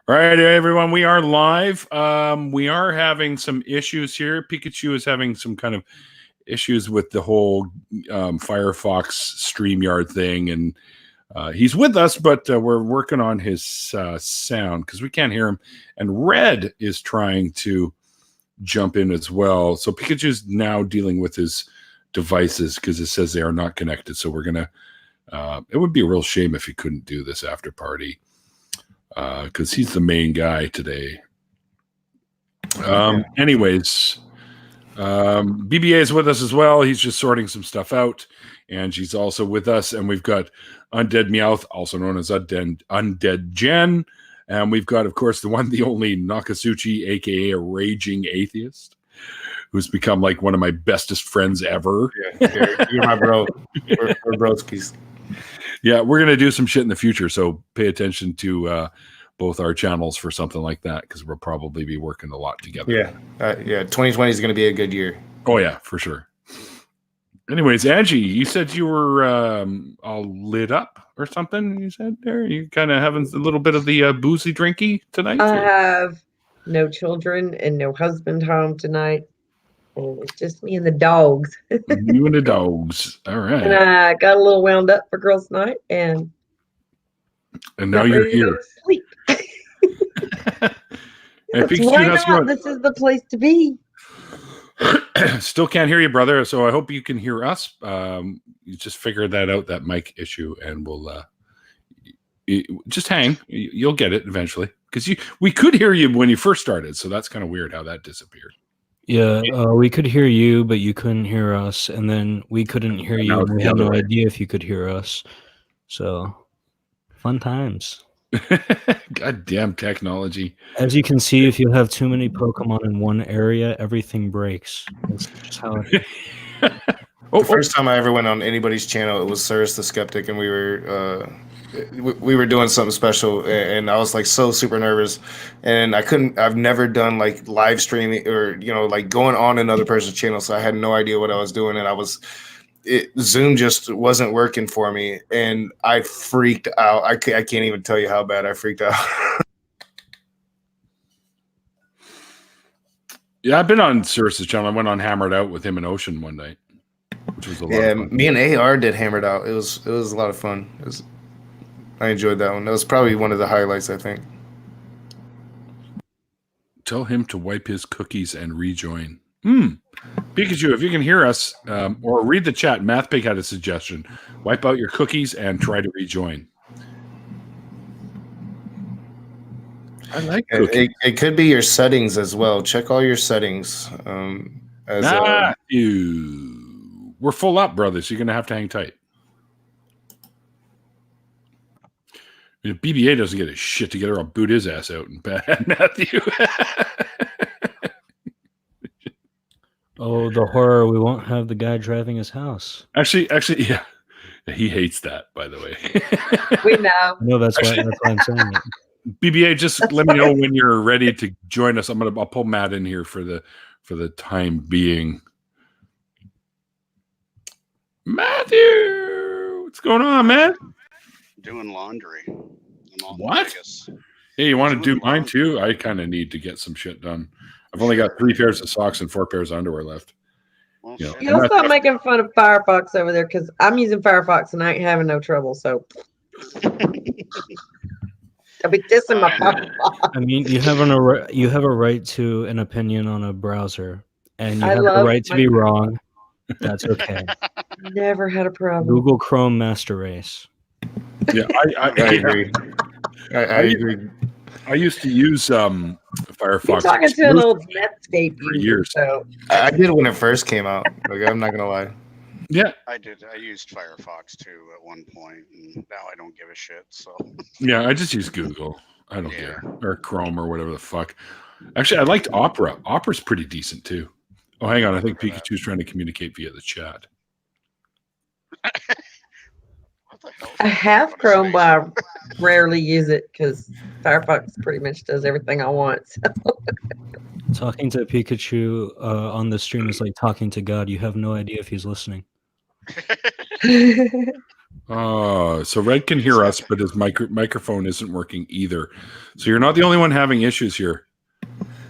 All right, everyone, we are live. We are having some issues here. Pikachu is having some kind of issues with the whole Firefox StreamYard thing, and he's with us, but we're working on his sound because we can't hear him. And Red is trying to jump in as well. So Pikachu's now dealing with his devices because it says they are not connected. So we're going to, it would be a real shame if he couldn't do this after party. Because he's the main guy today. Anyways, BBA is with us as well. He's just sorting some stuff out. And she's also with us. And we've got Undead Meowth, also known as Undead Jen. And we've got, of course, the one, the only Nakasuchi, a.k.a. a raging atheist, who's become like one of my bestest friends ever. Yeah, you're my bro. We're broskies. Yeah, we're going to do some shit in the future, so pay attention to both our channels for something like that, because we'll probably be working a lot together. Yeah, 2020 is going to be a good year. Oh, yeah, for sure. Anyways, Angie, you said you were all lit up or something, you said there? You kind of having a little bit of the boozy drinky tonight? I have no children and no husband home tonight. It's just me and the dogs. You and the dogs. All right. And I got a little wound up for girls' night, and now you're here. Sleep. Why not? This is the place to be. Still can't hear you, brother. So I hope you can hear us. You just figure that out, that mic issue, and we'll just hang. You'll get it eventually, because we could hear you when you first started. So that's kind of weird how that disappeared. Yeah, we could hear you, but you couldn't hear us, and then we couldn't hear you, and we had no idea if you could hear us. So, fun times. Goddamn technology. As you can see, if you have too many Pokemon in one area, everything breaks. That's just how it The first time I ever went on anybody's channel, it was Cyrus the Skeptic, and we were doing something special, and I was like so super nervous, and I've never done like live streaming or like going on another person's channel, so I had no idea what I was doing, and Zoom just wasn't working for me, and I freaked out. I can't even tell you how bad I freaked out. Yeah, I've been on Cyrus's channel. I went on Hammered Out with him and Ocean one night, which was a lot of fun. Me and AR did Hammered Out. It was a lot of fun. I enjoyed that one. That was probably one of the highlights, I think. Tell him to wipe his cookies and rejoin. Pikachu, if you can hear us or read the chat, MathPig had a suggestion. Wipe out your cookies and try to rejoin. I like cookies. It could be your settings as well. Check all your settings. We're full up, brothers. You're going to have to hang tight. If BBA doesn't get his shit together, I'll boot his ass out and bad Matthew. Oh, the horror. We won't have the guy driving his house. Actually, yeah. He hates that, by the way. We know. No, that's why I'm saying it. BBA, just let me know when you're ready to join us. I'll pull Matt in here for the time being. Matthew, what's going on, man? Doing laundry. What? Hey, you want to do mine too? I kind of need to get some shit done. I've only got 3 pairs of socks and 4 pairs of underwear left. Well, You'll stop making fun of Firefox over there, because I'm using Firefox and I ain't having no trouble. So I'll be dissing my Firefox. I mean, you have a right to an opinion on a browser, and you have the right to be wrong. That's okay. Never had a problem. Google Chrome Master Race. Yeah, I agree. I agree. I used to use Firefox. You're talking to an old Netscape for years. So I did when it first came out. Like, I'm not gonna lie. Yeah, I did. I used Firefox too at one point, and now I don't give a shit. So yeah, I just use Google. I don't care, or Chrome or whatever the fuck. Actually, I liked Opera. Opera's pretty decent too. Oh, hang on. I think Pikachu's trying to communicate via the chat. what the hell? I have Chrome, but I rarely use it because Firefox pretty much does everything I want. So. Talking to Pikachu on the stream is like talking to God. You have no idea if he's listening. So Red can hear us, but his microphone isn't working either. So you're not the only one having issues here,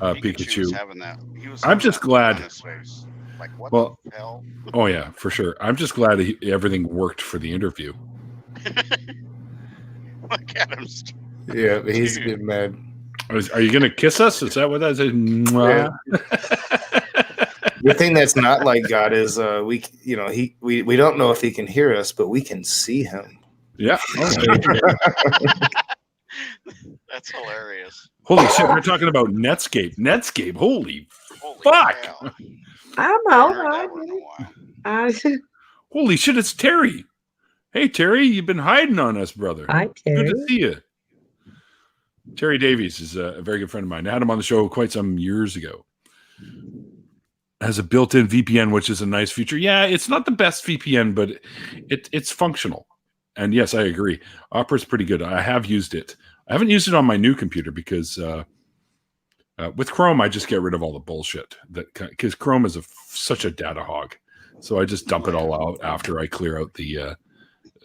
Pikachu. Was having that. I'm just glad. On his face. Like, what the hell? Oh yeah, for sure. I'm just glad everything worked for the interview. Look at him. Yeah, he's getting mad. Are you gonna kiss us? Is that what that is? Yeah. The thing that's not like God is we don't know if he can hear us, but we can see him. Yeah. That's hilarious. Holy shit, we're talking about Netscape. Holy fuck. Hell. I'm all right. Holy shit, it's Terry. Hey Terry, you've been hiding on us, brother. Hi, Terry. Good to see you. Terry Davies is a very good friend of mine. I had him on the show quite some years ago. Has a built-in VPN, which is a nice feature. Yeah, it's not the best VPN, but it's functional. And yes, I agree. Opera's pretty good. I have used it. I haven't used it on my new computer because with Chrome, I just get rid of all the bullshit because Chrome is such a data hog. So I just dump it all out after I clear out the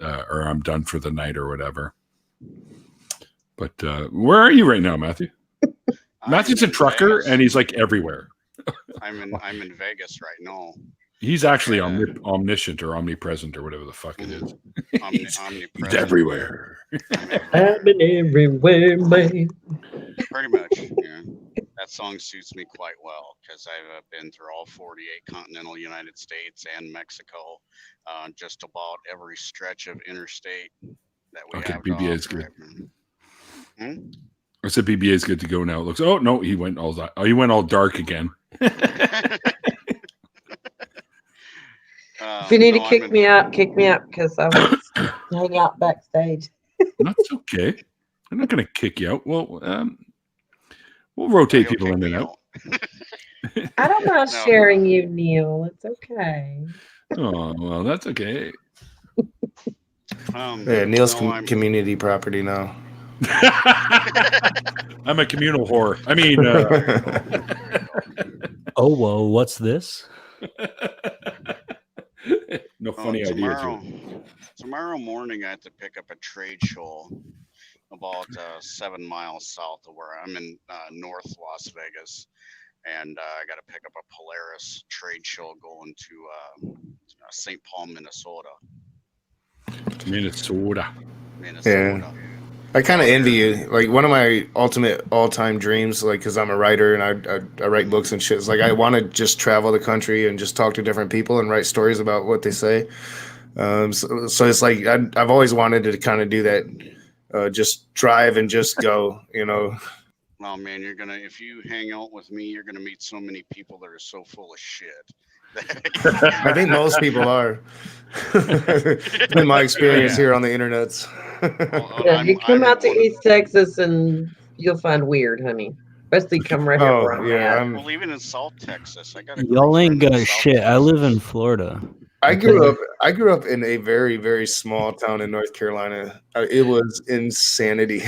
or I'm done for the night or whatever. But where are you right now, Matthew? Matthew's a trucker and he's like everywhere. I'm in Vegas right now. He's actually omniscient or omnipresent or whatever the fuck it is. Omnipresent. He's everywhere. I've been everywhere, man. Pretty much. Yeah. That song suits me quite well because I've been through all 48 continental United States and Mexico, just about every stretch of interstate that we have. Okay, BBA is good. I said BBA is good to go now. It looks. Oh no, he went all dark again. If you need to kick me out because I was hang out backstage. That's okay. I'm not going to kick you out. Well, we'll rotate people in and out. I don't mind sharing you, Neil. It's okay. Oh well, that's okay. Neil's community property now. I'm a communal whore. I mean, oh well, what's this? No funny ideas here. Tomorrow morning, I have to pick up a trade show about 7 miles south of where I'm in North Las Vegas, and I got to pick up a Polaris trade show going to St. Paul, Minnesota. Yeah. I kind of envy you. Like one of my ultimate all-time dreams, like because I'm a writer and I write books and shit. It's like I want to just travel the country and just talk to different people and write stories about what they say. So it's like I've always wanted to kind of do that. Just drive and just go. Oh man, if you hang out with me, you're gonna meet so many people that are so full of shit. I think most people are. In my experience here on the internets. Yeah, you come out to East Texas and you'll find weird, honey. Especially come right here where I'm at. Well, even in South Texas, y'all ain't got shit. I live in Florida. I grew up in a very, very small town in North Carolina. It was insanity.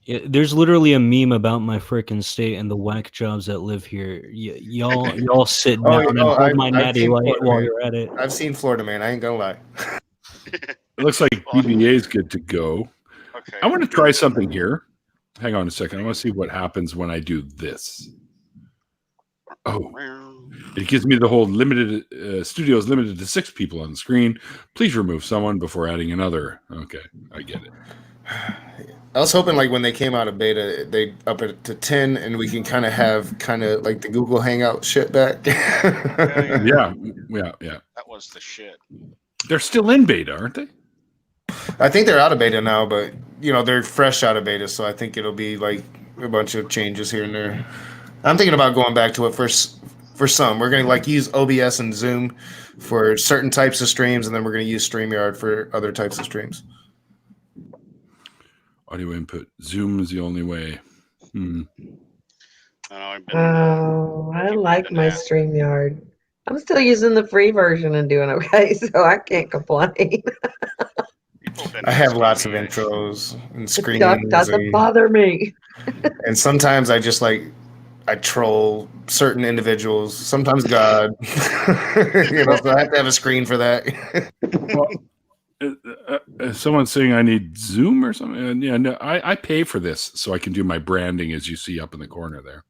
Yeah, there's literally a meme about my freaking state and the whack jobs that live here. Y'all sit down and hold my natty while you're at it. I've seen Florida, man. I ain't gonna lie. It looks like BBA is good to go. Okay. I want to try something here. Hang on a second. I want to see what happens when I do this. Oh, it gives me the whole limited studio is limited to 6 people on the screen. Please remove someone before adding another. Okay, I get it. I was hoping like when they came out of beta, they up it to 10 and we can kind of have like the Google Hangout shit back. Yeah. That was the shit. They're still in beta, aren't they? I think they're out of beta now, but they're fresh out of beta, so I think it'll be like a bunch of changes here and there. I'm thinking about going back to it for some. We're gonna like use OBS and Zoom for certain types of streams, and then we're gonna use StreamYard for other types of streams. Audio input. Zoom is the only way. I like my StreamYard. I'm still using the free version and doing okay, so I can't complain. I have lots of intros and screens. It doesn't bother me. And sometimes I just I troll certain individuals, sometimes God. So I have to have a screen for that. Well, Someone's saying I need Zoom or something. And yeah, no, I pay for this so I can do my branding, as you see up in the corner there.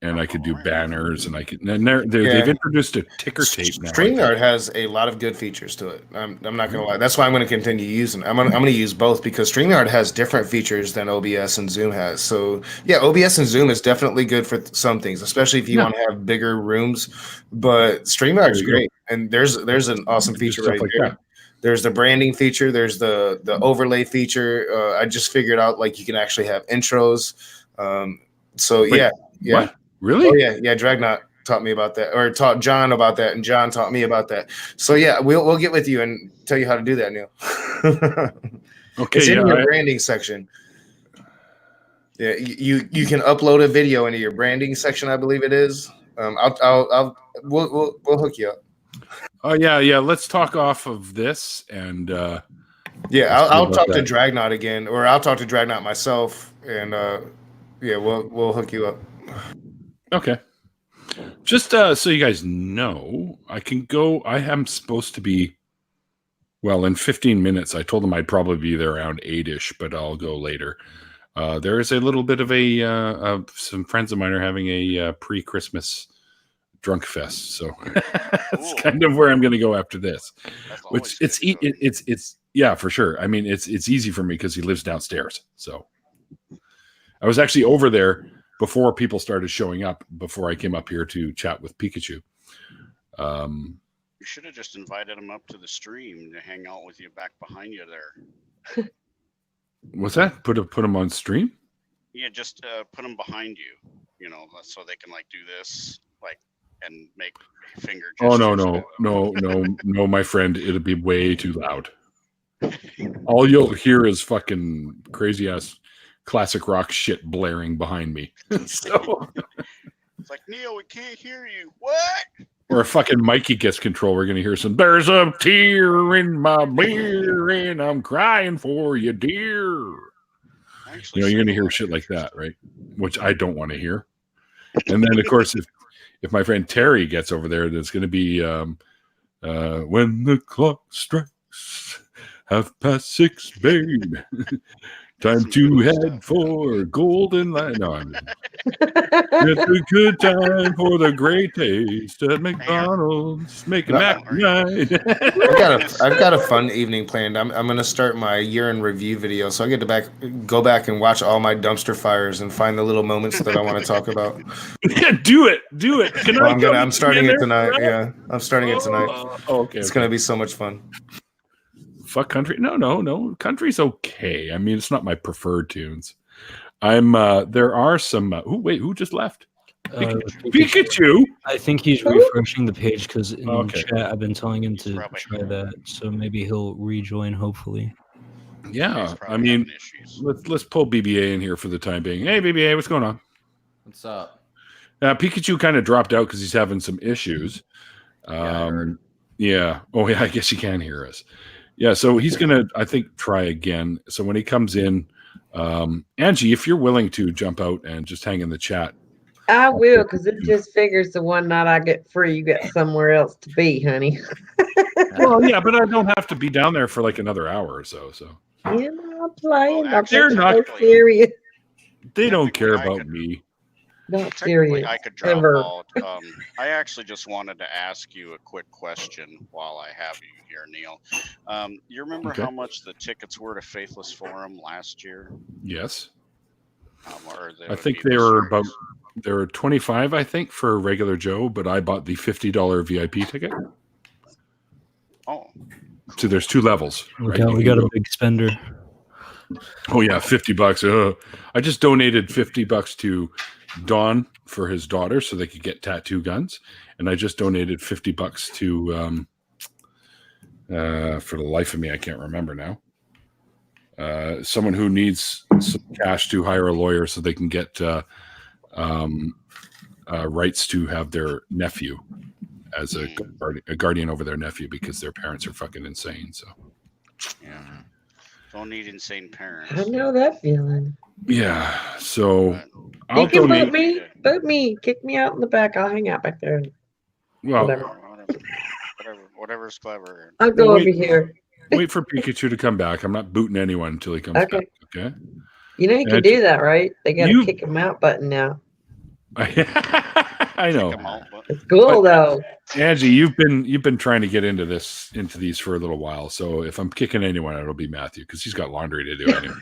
And I could do banners, and I could. And they've introduced a ticker tape now. StreamYard has a lot of good features to it. I'm not gonna lie. That's why I'm gonna continue using. I'm gonna use both because StreamYard has different features than OBS and Zoom has. So yeah, OBS and Zoom is definitely good for some things, especially if you want to have bigger rooms. But StreamYard is great, and there's an awesome feature right there. That. There's the branding feature. There's the overlay feature. I just figured out like you can actually have intros. Wait, yeah. What? Really? Oh yeah. Dragnot taught me about that, or taught John about that, and John taught me about that. So yeah, we'll get with you and tell you how to do that, Neil. Okay, it's in your branding section. Yeah, you can upload a video into your branding section, I believe it is. We'll hook you up. Oh yeah. Let's talk off of this, and I'll talk to Dragnot again, or I'll talk to Dragnot myself, and we'll hook you up. Okay. Just so you guys know, I can go. I am supposed to be, well, in 15 minutes. I told them I'd probably be there around 8-ish, but I'll go later. There is a little bit of some friends of mine are having a pre-Christmas drunk fest, so that's kind of where I'm going to go after this. Which it's yeah, for sure. I mean, it's easy for me because he lives downstairs. So I was actually over there before people started showing up, before I came up here to chat with Pikachu. You should have just invited him up to the stream to hang out with you back behind you there. What's that? Put him on stream? Yeah, just put him behind you, so they can like do this, like, and make finger gestures. Oh, no, my friend. It'll be way too loud. All you'll hear is fucking crazy ass classic rock shit blaring behind me. So it's like, Neil, we can't hear you. What? Or a fucking Mikey gets control. We're gonna hear some. There's a tear in my beer, and I'm crying for you, dear. You're gonna hear shit like that, right? Which I don't want to hear. And then, of course, if my friend Terry gets over there, there's gonna be when the clock strikes 6:30, babe. Time to head for Golden Line. No, it's a good time for the great taste at McDonald's. Make a Mac night. I've got a fun evening planned. I'm going to start my year in review video, so I get to go back and watch all my dumpster fires and find the little moments that I want to talk about. Yeah, do it. I'm starting it tonight. Yeah, I'm starting it tonight. Okay. It's going to be so much fun. Fuck country. No. Country's okay. I mean, it's not my preferred tunes. There are some. Who just left? Pikachu. I think he's refreshing the page because in chat I've been telling him to try that. So maybe he'll rejoin. Hopefully. Yeah. I mean, let's pull BBA in here for the time being. Hey, BBA, what's going on? What's up? Pikachu kind of dropped out because he's having some issues. Yeah. Oh yeah. I guess he can hear us. Yeah, so he's going to, I think, try again. So when he comes in, Angie, if you're willing to jump out and just hang in the chat. I will, because it just figures the one night I get free, you got somewhere else to be, honey. Well, yeah, but I don't have to be down there for like another hour or so. Yeah, I'm playing. They're not serious. They don't care about me. Not serious. I could drop out. I actually just wanted to ask you a quick question while I have you here, Neil. You remember how much the tickets were to Faithless Forum last year? Yes. I think they were they were $25, I think, for regular Joe, but I bought the $50 VIP ticket. Oh. So there's 2 levels. Right? We got a big spender. Oh yeah, $50. I just donated $50 to Don for his daughter so they could get tattoo guns, and I just donated $50 to for the life of me I can't remember now, someone who needs some cash to hire a lawyer so they can get rights to have their nephew as a guardian over their nephew because their parents are fucking insane. So yeah, don't need insane parents. I know that feeling. Yeah, so you can boot me, kick me out in the back. I'll hang out back there. Well, whatever's clever. I'll go over here. Wait for Pikachu to come back. I'm not booting anyone until he comes back. Okay. You know you can do that, right? They got a kick him out button now. I know. It's cool though. Angie, you've been trying to get into these for a little while. So if I'm kicking anyone out, it'll be Matthew because he's got laundry to do anyway.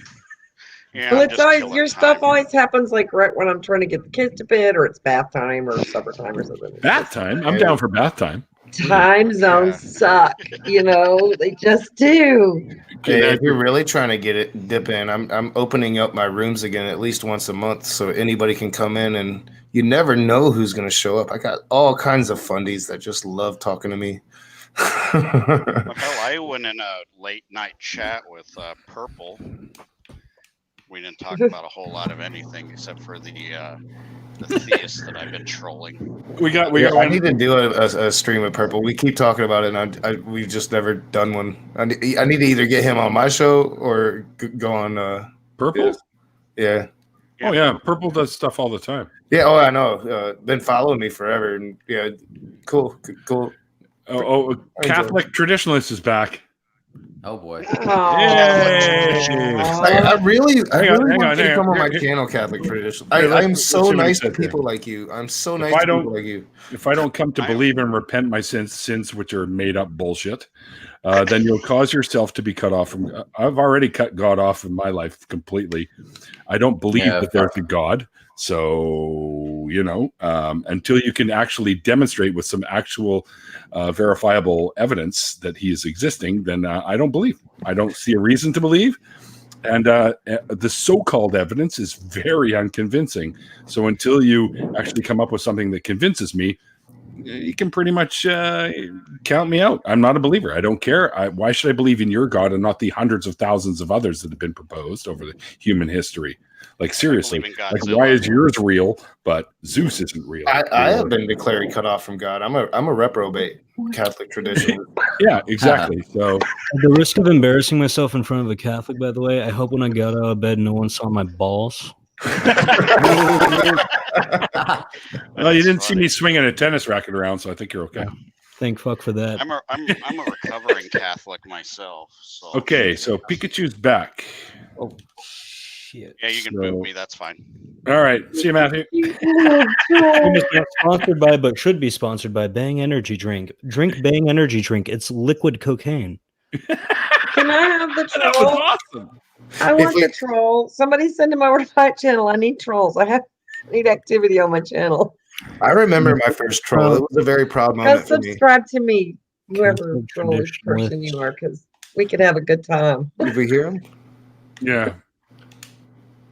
Well, it's always your stuff always happens like right when I'm trying to get the kids to bed, or it's bath time or supper time or something. Bath time? I'm down for bath time. Time zones suck, they just do. Hey, if you're really trying to dip in, I'm opening up my rooms again at least once a month so anybody can come in, and you never know who's going to show up. I got all kinds of fundies that just love talking to me. I went in a late night chat with Purple. We didn't talk about a whole lot of anything except for the Theist that I've been trolling. I need to do a stream with Purple. We keep talking about it, and we've just never done one. I need to either get him on my show or go on Purple. Yeah. Oh yeah, Purple does stuff all the time. Yeah. Oh, I know. Been following me forever, and yeah, cool. Oh, Catholic Traditionalist is back. Oh boy! Yay! I really want you to come on my channel, Catholic Tradition. I am so nice to people like you. I'm so nice to people like you. If I don't come to believe and repent my sins, which are made up bullshit, then you'll cause yourself to be cut off from. I've already cut God off in my life completely. I don't believe that there's a God. So, until you can actually demonstrate with some actual verifiable evidence that he is existing, then I don't believe. I don't see a reason to believe. And the so-called evidence is very unconvincing. So until you actually come up with something that convinces me, you can pretty much count me out. I'm not a believer. I don't care. Why should I believe in your God and not the hundreds of thousands of others that have been proposed over the human history? Like, seriously, why is yours real, but Zeus isn't real? I have been declared cut off from God. I'm a reprobate Catholic tradition. Yeah, exactly. So, at the risk of embarrassing myself in front of a Catholic, by the way, I hope when I got out of bed, no one saw my balls. Well, you didn't see me swinging a tennis racket around, so I think you're okay. Thank fuck for that. I'm a recovering Catholic myself. So. Okay, so Pikachu's back. Oh shit! Yeah, you can boot me. That's fine. All right, see you, Matthew. Not sponsored by, but should be sponsored by Bang Energy Drink. Drink Bang Energy Drink. It's liquid cocaine. Can I have the troll? That was awesome. I want the troll. Somebody send him over to my channel. I need trolls. I need activity on my channel. I remember my first troll. It was a very proud moment for me. Subscribe to me, whoever trollish person you are, because we could have a good time. Did we hear him? Yeah.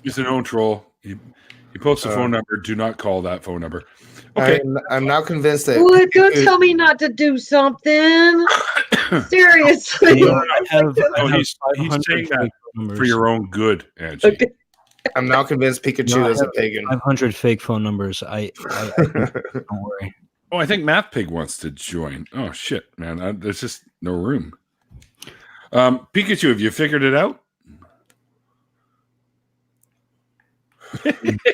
He's an own troll. He posts a phone number. Do not call that phone number. Okay. I'm now convinced that. Well, don't tell me not to do something. Seriously. He's saying that for your own good, Angie. Okay. I'm now convinced Pikachu is a pagan. 500 fake phone numbers. I don't worry. Oh, I think Math Pig wants to join. Oh shit, man! There's just no room. Pikachu, have you figured it out?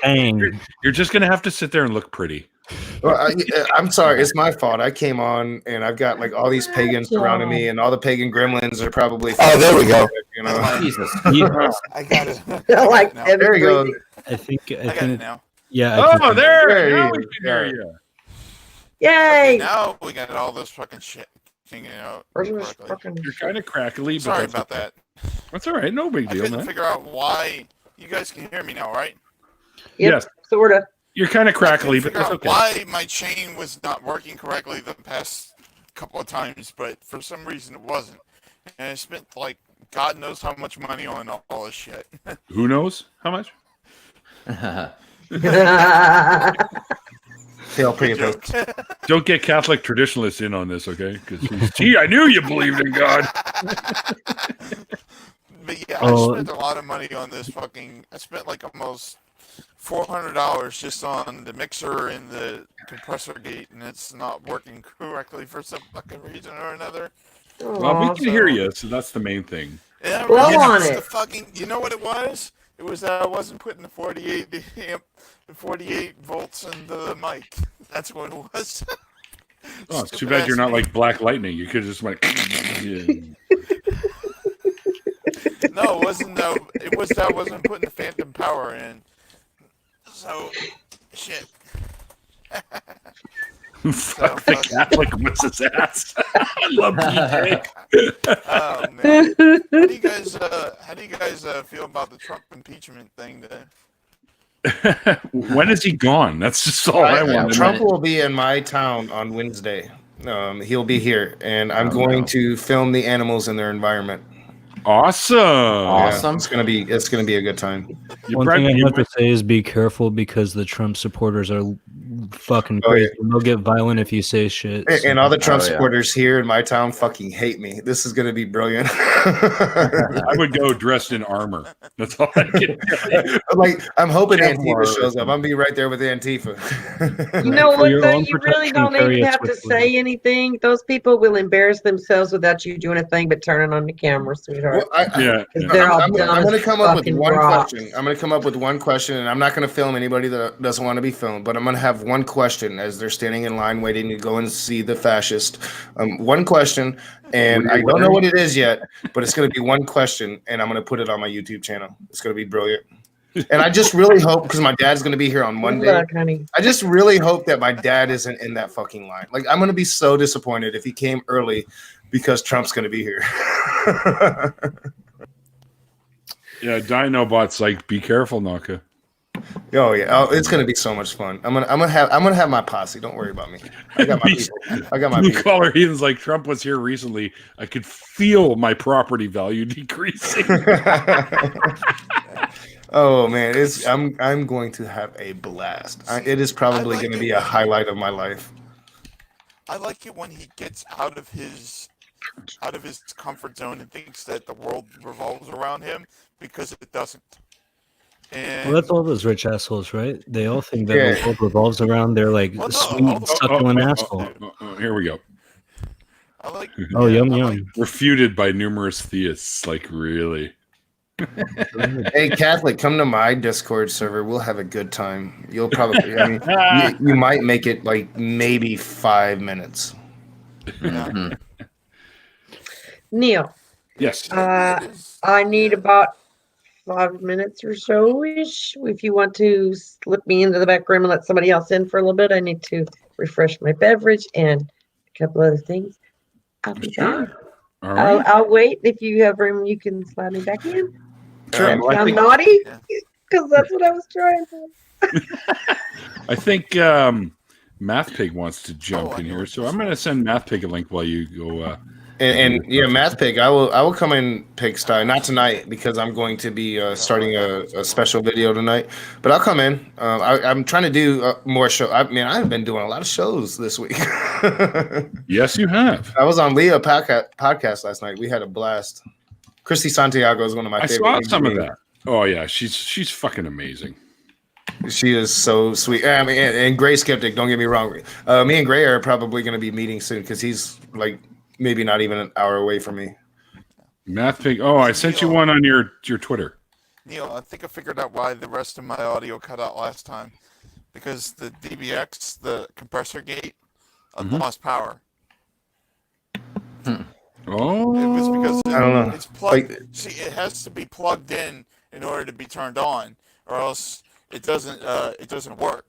Dang. You're just gonna have to sit there and look pretty. Well, I'm sorry, it's my fault. I came on and I've got like all these pagans surrounding me, and all the pagan gremlins are probably. Oh, there we go. You know, Jesus. I got it. Like there you go. I think. I got it now. Yeah. Oh, there! Now you we can hear you. Yay! Okay, now we got all this fucking shit hanging out. You're kind of crackly, but Sorry about that. That's all right. No big I deal, couldn't man. figure out why. You guys can hear me now, right? Yep, Yes. sort of. You're kind of crackly, but Figure that's out okay. why my chain was not working correctly the past couple of times, but for some reason it wasn't. And I spent like God knows how much money on all this shit. Who knows how much? Don't get Catholic traditionalists in on this, okay? Because gee, I knew you believed in God. But yeah, I spent a lot of money on this fucking. I spent like almost $400 just on the mixer and the compressor gate, and it's not working correctly for some fucking reason or another. Well, we can hear you, so that's the main thing. Yeah, Blow on it. The fucking. You know what it was? It was that I wasn't putting the 48 volts in the mic. That's what it was. Oh, it's too bad you're not like Black Lightning. You could have just went. Yeah. No, it wasn't that. It was that wasn't putting the phantom power in. So, shit. Fuck the Catholic whips his ass. I love PJ. Oh man, how do you guys feel about the Trump impeachment thing? When is he gone? That's just all I want. Trump will be in my town on Wednesday. He'll be here, and I'm going to film the animals in their environment. Awesome. Yeah, it's gonna be a good time. One thing I have to say is be careful because the Trump supporters are fucking crazy. Yeah. They'll get violent if you say shit. And all the Trump supporters here in my town fucking hate me. This is gonna be brilliant. I would go dressed in armor. That's all I can do. Like, I'm hoping Antifa shows up. I'm gonna be right there with Antifa. You know what, though? You really don't even have to say anything. Those people will embarrass themselves without you doing a thing but turning on the camera, sweetheart. Well, I'm going to come up with one question. I'm going to come up with one question, and I'm not going to film anybody that doesn't want to be filmed, but I'm going to have one question as they're standing in line waiting to go and see the fascist. One question, and I don't know what it is yet, but it's going to be one question, and I'm going to put it on my YouTube channel. It's going to be brilliant. And I just really hope, because my dad's going to be here on Monday, I just really hope that my dad isn't in that fucking line. Like, I'm going to be so disappointed if he came early because Trump's going to be here. Yeah, Dinobot's like, be careful, Naka. Oh yeah, it's gonna be so much fun. I'm gonna have my posse. Don't worry about me. I got my people. I got my people. Caller Heathens like, Trump was here recently. I could feel my property value decreasing. Oh man, I'm going to have a blast. It is probably going to be a highlight of my life. I like it when he gets out of his comfort zone and thinks that the world revolves around him, because it doesn't. And that's all those rich assholes, right? They all think that the world revolves around their sweet, succulent asshole. Here we go. I like. Yum. Refuted by numerous theists. Like, really? Hey, Catholic, come to my Discord server. We'll have a good time. You'll probably, you might make it like maybe 5 minutes. Yeah. Neil. Yes. I need about 5 minutes or so-ish. If you want to slip me into the back room and let somebody else in for a little bit, I need to refresh my beverage and a couple other things. I'll be back. All right. I'll wait. If you have room, you can slide me back in. Sure. I'm naughty, because that's what I was trying to. I think Math Pig wants to jump in here, so I'm going to send Math Pig a link while you go. And yeah, Math Pig, I will come in Pigsty, not tonight because I'm going to be starting a special video tonight, but I'll come in. I'm trying to do more show. I've been doing a lot of shows this week. Yes, you have. I was on Leah podcast last night. We had a blast. Christy Santiago is one of my favorite. I saw some of that. Oh yeah, she's fucking amazing. She is so sweet. And Gray Skeptic, don't get me wrong. Me and Gray are probably going to be meeting soon because he's like maybe not even an hour away from me. Math Pig. Oh, I sent you one on your Twitter. Neil, I think I figured out why the rest of my audio cut out last time. Because the DBX, the compressor gate, lost power. Oh, it was because I don't know. It's plugged. See, it has to be plugged in order to be turned on, or else it doesn't work.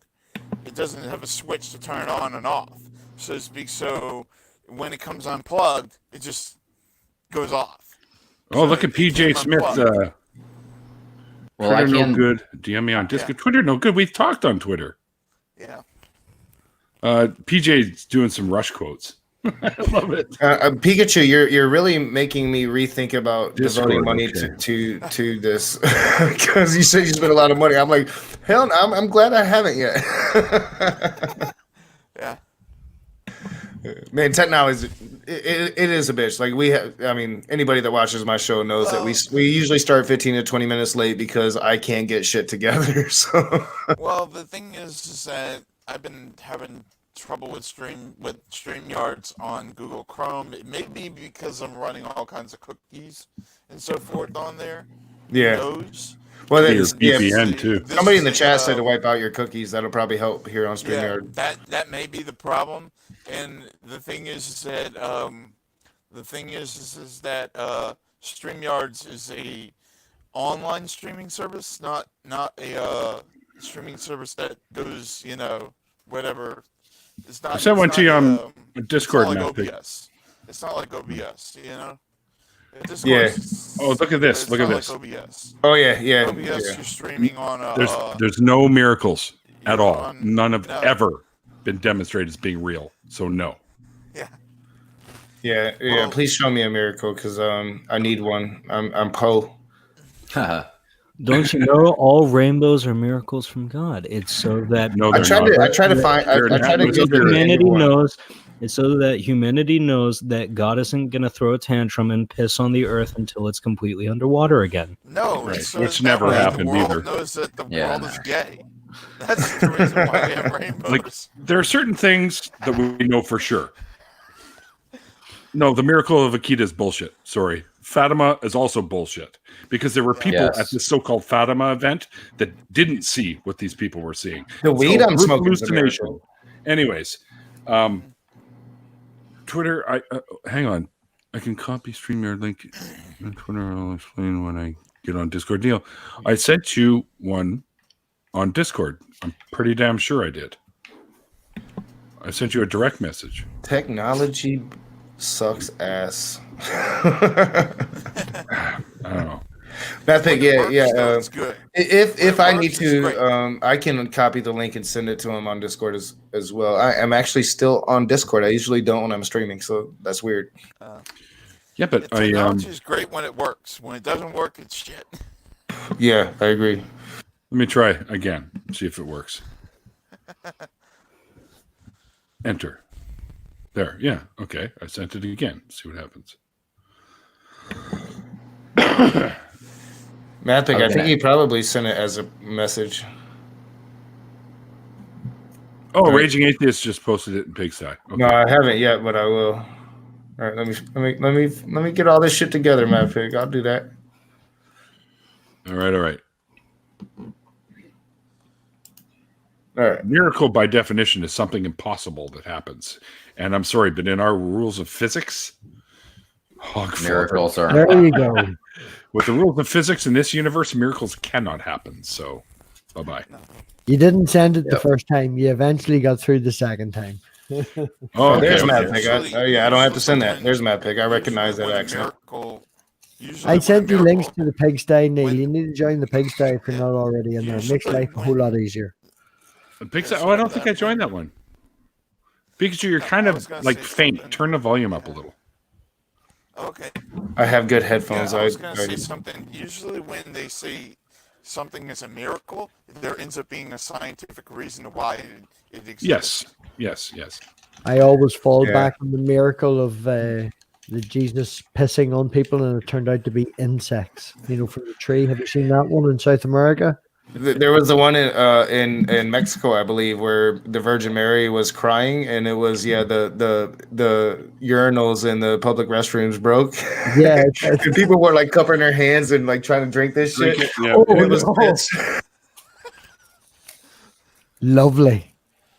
It doesn't have a switch to turn it on and off, so to speak. So when it comes unplugged, it just goes off. Oh, so look at PJ Smith. Well, Twitter no good. DM me on Discord. Yeah. Twitter no good. We've talked on Twitter. Yeah. PJ's doing some Rush quotes. I love it. Pikachu, you're really making me rethink about devoting money to this because you said you spent a lot of money. I'm like, hell, no, I'm glad I haven't yet. Yeah. Man, technology it is a bitch. Like we have, anybody that watches my show knows that we usually start 15 to 20 minutes late because I can't get shit together. So. Well, the thing is that I've been having trouble with StreamYards on Google Chrome. It may be because I'm running all kinds of cookies and so forth on there. Yeah. Those. Well, Your yeah, VPN too. Somebody in the chat said to wipe out your cookies. That'll probably help here on StreamYard. Yeah, that may be the problem. And the thing is that StreamYards is a online streaming service, not a streaming service that goes, whatever. It's not. I sent one to you on Discord it's now. not like OBS. It's not like OBS, Yeah. Oh, look at this! Look at this! Like OBS. Oh yeah. OBS, you're streaming on There's no miracles at all. on- None have no. ever been demonstrated as being real. So no. Yeah. Well- Please show me a miracle because I need one. I'm Poe. Don't you know all rainbows are miracles from God? It's so that No, I they're not. try to find. I try to It's get humanity knows. It's so that humanity knows that God isn't going to throw a tantrum and piss on the earth until it's completely underwater again. No, Right, so which that never way happened the world either. knows that the Yeah, world no. is gay. That's the reason why we have rainbows. Like, there are certain things that we know for sure. No, the miracle of Akita is bullshit. Sorry. Fatima is also bullshit because there were people Yes. at this so-called Fatima event that didn't see what these people were seeing. The It's weed called I'm smoking is a hallucination. miracle. Anyways, Twitter. Hang on. I can copy StreamYard link on Twitter. I'll explain when I get on Discord. Neil, I sent you one on Discord. I'm pretty damn sure I did. I sent you a direct message. Technology sucks ass. I don't know. Math Pig, When it works, though, yeah. it's good. If I works, need it's to, great. I can copy the link and send it to him on Discord as well. I am actually still on Discord. I usually don't when I'm streaming, so that's weird. Yeah, but I Technology is great when it works. When it doesn't work, it's shit. Yeah, I agree. let me try again. See if it works. Enter. There. Yeah. Okay. I sent it again. See what happens. Math Pig, I Okay. think he probably sent it as a message. Oh, Right. Raging Atheist just posted it in Pigsty. Okay. No, I haven't yet, but I will. All right, let me get all this shit together, Math Pig. I'll do that. All right. All right. All right. Miracle by definition is something impossible that happens. And I'm sorry, but in our rules of physics, hog farm. Miracles are. There you go. With the rules of physics in this universe, miracles cannot happen. So, bye-bye. You didn't send it the Yep. first time. You eventually got through the second time. Oh, okay, There's okay. Math Pig. Yeah, I don't have to send that. There's Math Pig. I recognize that Usually when a accent. miracle- usually I when a sent you links miracle- to the pigsty, Neil. when- You need to join the pigsty if you're not already in there. It makes life a whole lot easier. Pigsty. Oh, I don't think I joined that one. Pikachu, you're kind I of was gonna like say faint. something. Turn the volume up a little. Okay. I have good Yeah, headphones. I was going to say something. Usually when they say something is a miracle, there ends up being a scientific reason why it exists. Yes. I always fall Yeah. back on the miracle of the Jesus pissing on people, and it turned out to be insects. From the tree. Have you seen that one in South America? There was the one in Mexico, I believe, where the Virgin Mary was crying, and it was the urinals in the public restrooms broke. Yeah. And people were like cupping their hands and like trying to drink this shit. Drink it, yeah. Oh, And it was no. piss. Lovely.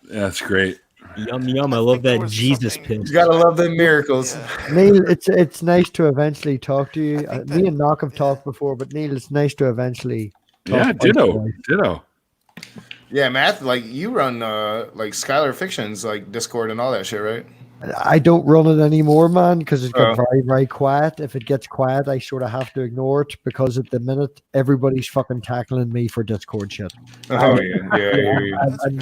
That's great. Yum yum! I I love think there that was Jesus something- piss. You gotta love the miracles. Yeah. Neil, it's nice to eventually talk to you. I think Me that- and Knock have yeah. talked before, but Neil, it's nice to eventually talk Yeah, about your ditto. life. Ditto. Yeah, Matt, like you run like Skylar Fictions, like Discord and all that shit, right? I don't run it anymore, man, because it's got Oh. very, very quiet. If it gets quiet, I sort of have to ignore it because at the minute everybody's fucking tackling me for Discord shit. Oh yeah. I'm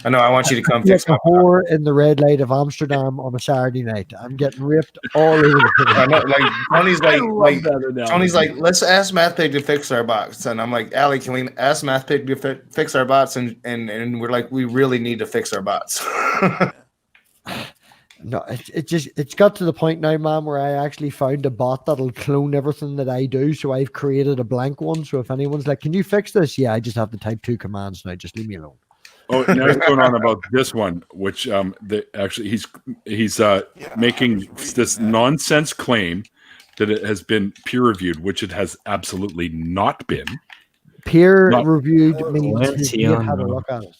I know. I want you to come like fix a my. whore in the red light of Amsterdam on a Saturday night. I'm getting ripped all over the I place. know, like Tony's like, let's ask MathPig to fix our bots, and I'm like, Allie, can we ask MathPig to fix our bots? And we're like, we really need to fix our bots. No, it's got to the point now, man, where I actually found a bot that'll clone everything that I do. So I've created a blank one. So if anyone's like, "Can you fix this?" Yeah, I just have to type 2 commands now. Just leave me alone. Oh, now he's going on about this one, which actually he's Yeah, making I was reading this that. nonsense claim that it has been peer reviewed, which it has absolutely not been. Peer-reviewed means his mate had a Valenciano. look at it.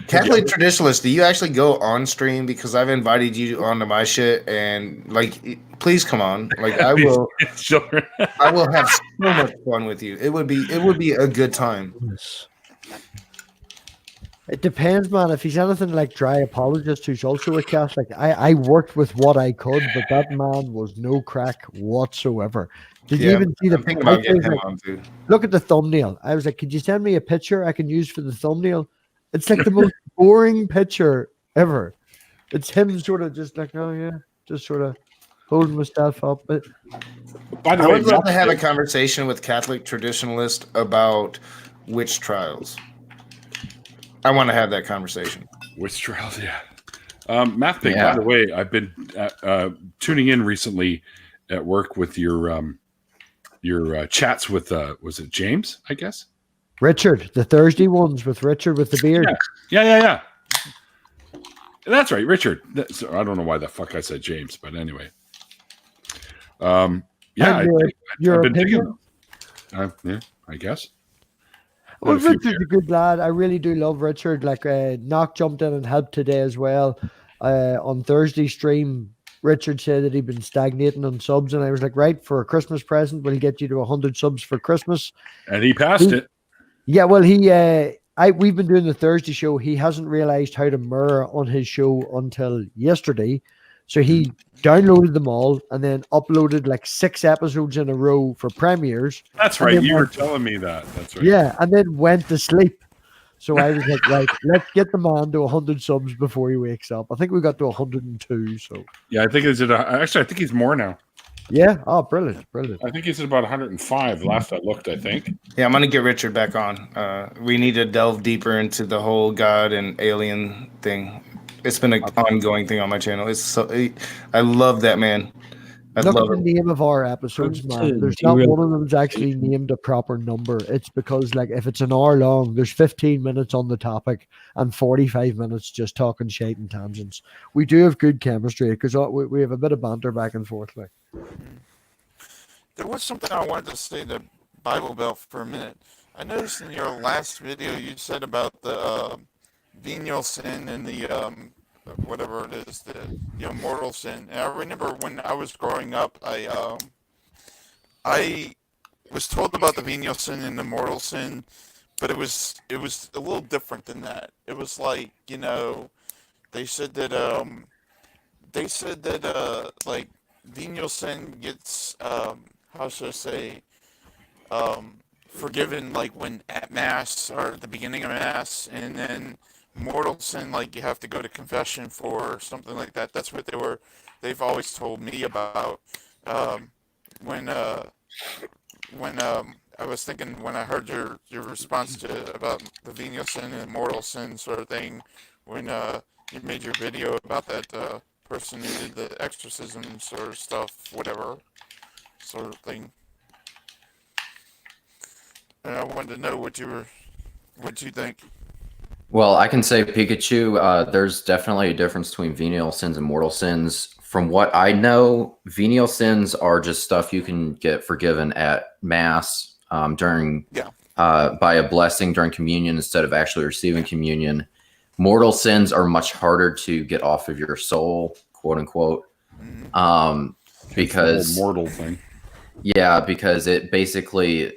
Catholic traditionalist, do you actually go on stream? Because I've invited you onto my shit, and like, please come on. Like, I will have so much fun with you. It would be a good time. It depends, man. If he's anything like Dry Apologist, who's also a Catholic, I worked with what I could, but that man was no crack whatsoever. Did you even see I'm thinking about getting him on too. Look at the thumbnail. I was like, could you send me a picture I can use for the thumbnail? It's like the most boring picture ever. It's him sort of just like, oh yeah, just sort of holding myself up. But by the I way, would love to have a conversation with Catholic traditionalists about witch trials. I want to have that conversation. Witch trials, yeah. Math Pig, by the way, I've been tuning in recently at work with your chats with was it James, I guess? Richard, the Thursday ones with Richard with the beard. Yeah. That's right, Richard. I don't know why the fuck I said James, but anyway. Your opinion? Yeah, I guess. Well, Richard's a good lad. I really do love Richard. Like, Knock jumped in and helped today as well. On Thursday stream, Richard said that he'd been stagnating on subs, and I was like, right, for a Christmas present, we'll get you to 100 subs for Christmas. And he passed it. Yeah, well, we've been doing the Thursday show. He hasn't realized how to mirror on his show until yesterday. So he downloaded them all and then uploaded like 6 episodes in a row for premieres. That's right. You were telling me that. That's right. Yeah, and then went to sleep. So I was like, right, let's get the man to 100 subs before he wakes up. I think we got to 102. So yeah, I think I think he's more now. Yeah. Oh, brilliant. I think he's at about 105. Last I looked, I think. Yeah, I'm gonna get Richard back on. We need to delve deeper into the whole God and alien thing. It's been an ongoing thing on my channel. I love that man. Look at the name of our episodes, man. There's not one of them's actually named a proper number. It's because, like, if it's an hour long, there's 15 minutes on the topic and 45 minutes just talking shite and tangents. We do have good chemistry because we have a bit of banter back and forth. Like, there was something I wanted to say to Bible Belt for a minute. I noticed in your last video you said about the venial sin and the whatever it is, the mortal sin. And I remember when I was growing up, I was told about the venial sin and the mortal sin, but it was a little different than that. It was like, they said that like venial sin gets how should I say forgiven like when at mass or at the beginning of mass, and then mortal sin, like you have to go to confession for something like that. That's what they've always told me about. When I was thinking, when I heard your response to about the venial sin and mortal sin sort of thing, when you made your video about that person who did the exorcism sort of stuff, whatever sort of thing. And I wanted to know what you think. Well, I can say, Pikachu, there's definitely a difference between venial sins and mortal sins. From what I know, venial sins are just stuff you can get forgiven at Mass during by a blessing during communion instead of actually receiving communion. Mortal sins are much harder to get off of your soul, quote unquote, because mortal thing. Yeah, because it basically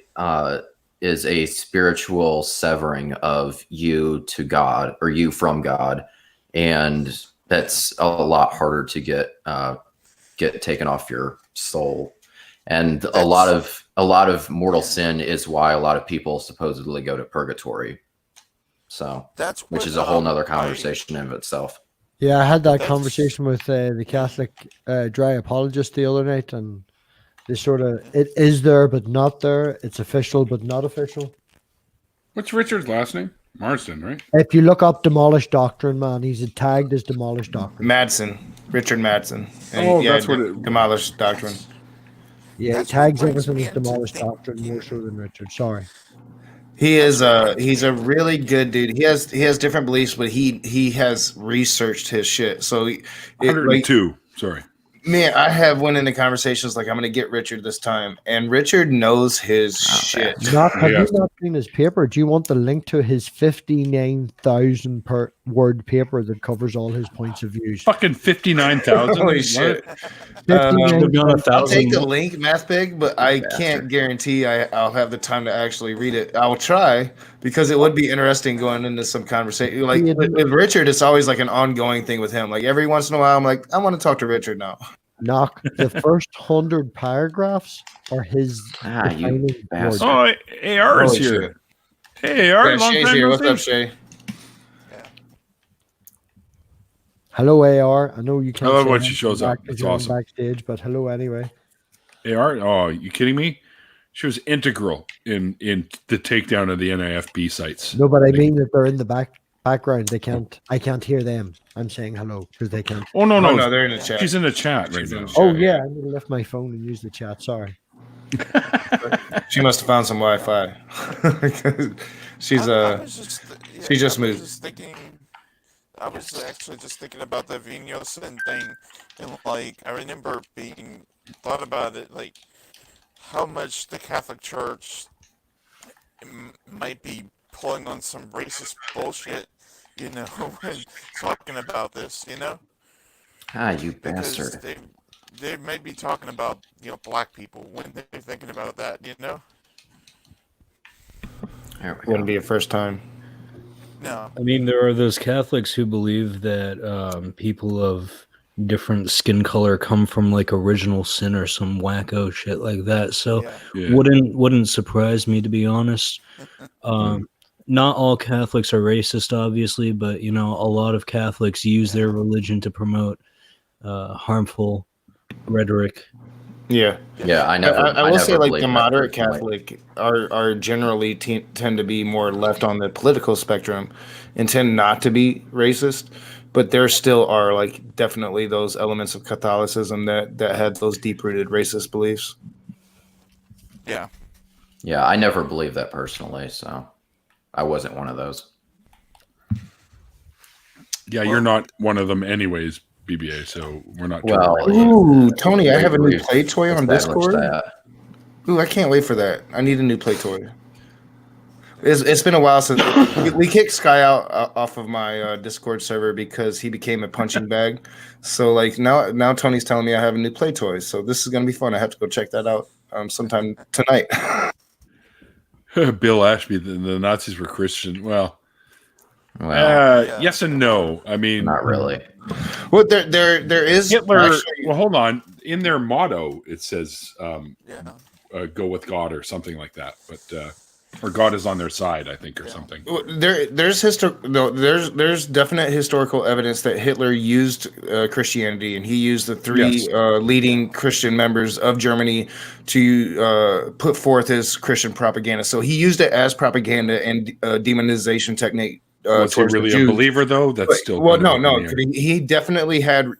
is a spiritual severing of you to God or you from God, and that's a lot harder to get taken off your soul. And a lot of mortal sin is why a lot of people supposedly go to purgatory. So which is a whole nother conversation in itself. Yeah, I had that conversation with the Catholic dry apologist the other night, and they sort of, it is there but not there. It's official but not official. What's Richard's last name? Marsden, right? If you look up Demolished Doctrine, man, he's tagged as Demolished Doctrine. Madsen, Richard Madsen. And that's what it. Demolished Doctrine. Yeah, he tags everything as Demolished Doctrine more so than Richard. Sorry. He is he's a really good dude. He has different beliefs, but he has researched his shit. So 102. Sorry. Man, I have went into conversations like I'm going to get Richard this time, and Richard knows his shit. Have you not seen his paper? Do you want the link to his 59,000 per word paper that covers all his points of views? Fucking 59,000. Holy shit! I'll take the link, MathBig, but I can't guarantee I'll have the time to actually read it. I'll try because it would be interesting going into some conversation. Like with Richard, it's always like an ongoing thing with him. Like every once in a while, I'm like, I want to talk to Richard now. Knock. The first 100 paragraphs are his. You bastard. Oh, AR is here. Shit. Hey, AR. Yeah, Shay's here. What's up, Shay? Hello, AR. I know you can't. I love when she shows up. It's awesome. Backstage, but hello anyway. AR. Oh, you kidding me? She was integral in the takedown of the NIFB sites. No, but I mean that they're in the background. They can't. I can't hear them. I'm saying hello because they can't. Oh no, they're in the chat. She's in the chat right now. Oh yeah, I'm gonna lift my phone and use the chat. Sorry. She must have found some Wi-Fi. She's she just moved. I was actually just thinking about the Vignosin thing, and like I remember being thought about it, like how much the Catholic Church might be pulling on some racist bullshit, you know, when talking about this, you know. You bastard. They might be talking about, you know, black people when they're thinking about that, you know. Wouldn't be a first time. No. I mean, there are those Catholics who believe that people of different skin color come from like original sin or some wacko shit like that. So wouldn't surprise me, to be honest. Not all Catholics are racist, obviously, but you know, a lot of Catholics use their religion to promote harmful rhetoric. Yeah, I will say, like the moderate Catholic are generally tend to be more left on the political spectrum, and tend not to be racist. But there still are like definitely those elements of Catholicism that had those deep rooted racist beliefs. Yeah, I never believed that personally, so I wasn't one of those. Yeah, you're not one of them, anyways. BBA, so we're not. Ooh, Tony, I have a new play toy on Discord. Ooh, I can't wait for that. I need a new play toy. It's been a while since we kicked Sky out off of my Discord server because he became a punching bag. So like now Tony's telling me I have a new play toy. So this is gonna be fun. I have to go check that out sometime tonight. Bill Ashby, the Nazis were Christian. Well, yes and no. I mean, not really. Well, there is Hitler. Actually, well, hold on. In their motto, it says "Go with God" or something like that. But or God is on their side, I think, or something. There's definite historical evidence that Hitler used Christianity, and he used the three leading Christian members of Germany to put forth his Christian propaganda. So he used it as propaganda and demonization technique. Was he really a believer, though? That's still no. He definitely had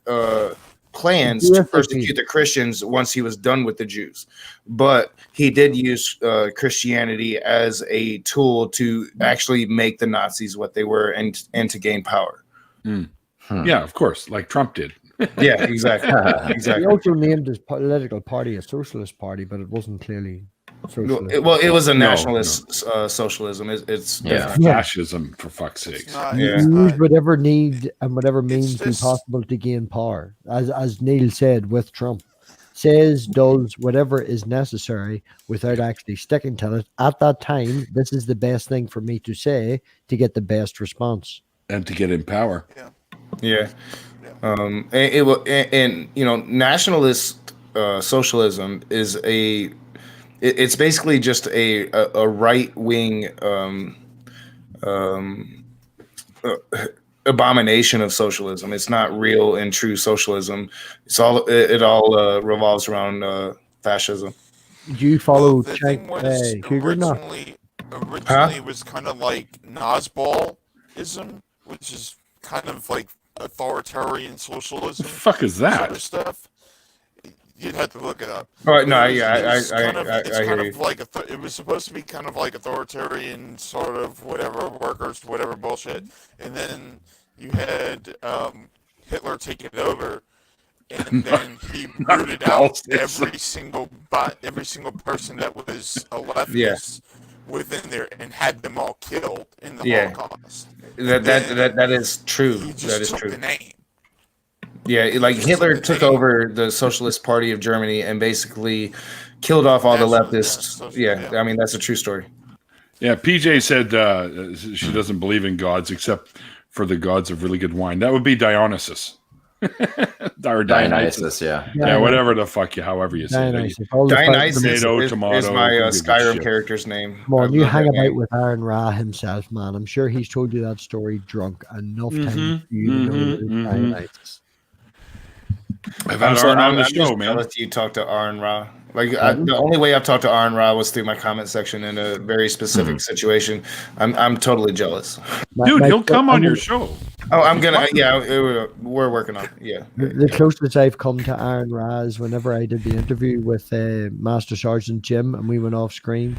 plans to persecute the Christians once he was done with the Jews, but he did use Christianity as a tool to actually make the Nazis what they were and to gain power. Yeah, of course, like Trump did. Yeah, exactly. He also named his political party a socialist party, but it wasn't clearly. Well, it was a nationalist socialism. It's fascism, for fuck's sake. Use whatever need and whatever means be possible to gain power. As Neil said with Trump, says, does whatever is necessary without actually sticking to it. At that time, this is the best thing for me to say to get the best response and to get in power. Yeah. And you know, nationalist socialism is it's basically just a right wing abomination of socialism. It's not real and true socialism. It all revolves around fascism. Do you follow originally it was kind of like Nazballism, which is kind of like authoritarian socialism. What the fuck is that? Sort of stuff. You'd have to look it up. All right, no, I hear you. It was supposed to be kind of like authoritarian, sort of whatever workers, whatever bullshit, and then you had Hitler take it over, and then he rooted out every single person that was a leftist within there and had them all killed in the Holocaust. That is true. That is true. Yeah, like Hitler took over the Socialist Party of Germany and basically killed off all the leftists. I mean, that's a true story. Yeah, PJ said she doesn't believe in gods except for the gods of really good wine. That would be Dionysus. Or Dionysus, yeah, whatever the fuck however you say Dionysus. it. Dionysus is tomato, my Skyrim character's name. Come on, you hang about with Aaron Ra himself, man. I'm sure he's told you that story drunk enough times for you to know Dionysus. I've had Aaron on the show, man. Let you talk to Aaron Ra. Like the only way I've talked to Aaron Ra was through my comment section in a very specific situation. I'm totally jealous. Dude, he'll come on your show. Oh, I'm gonna. Yeah, we're working on it. Yeah. The closest I've come to Aaron Ra is whenever I did the interview with Master Sergeant Jim, and we went off screen,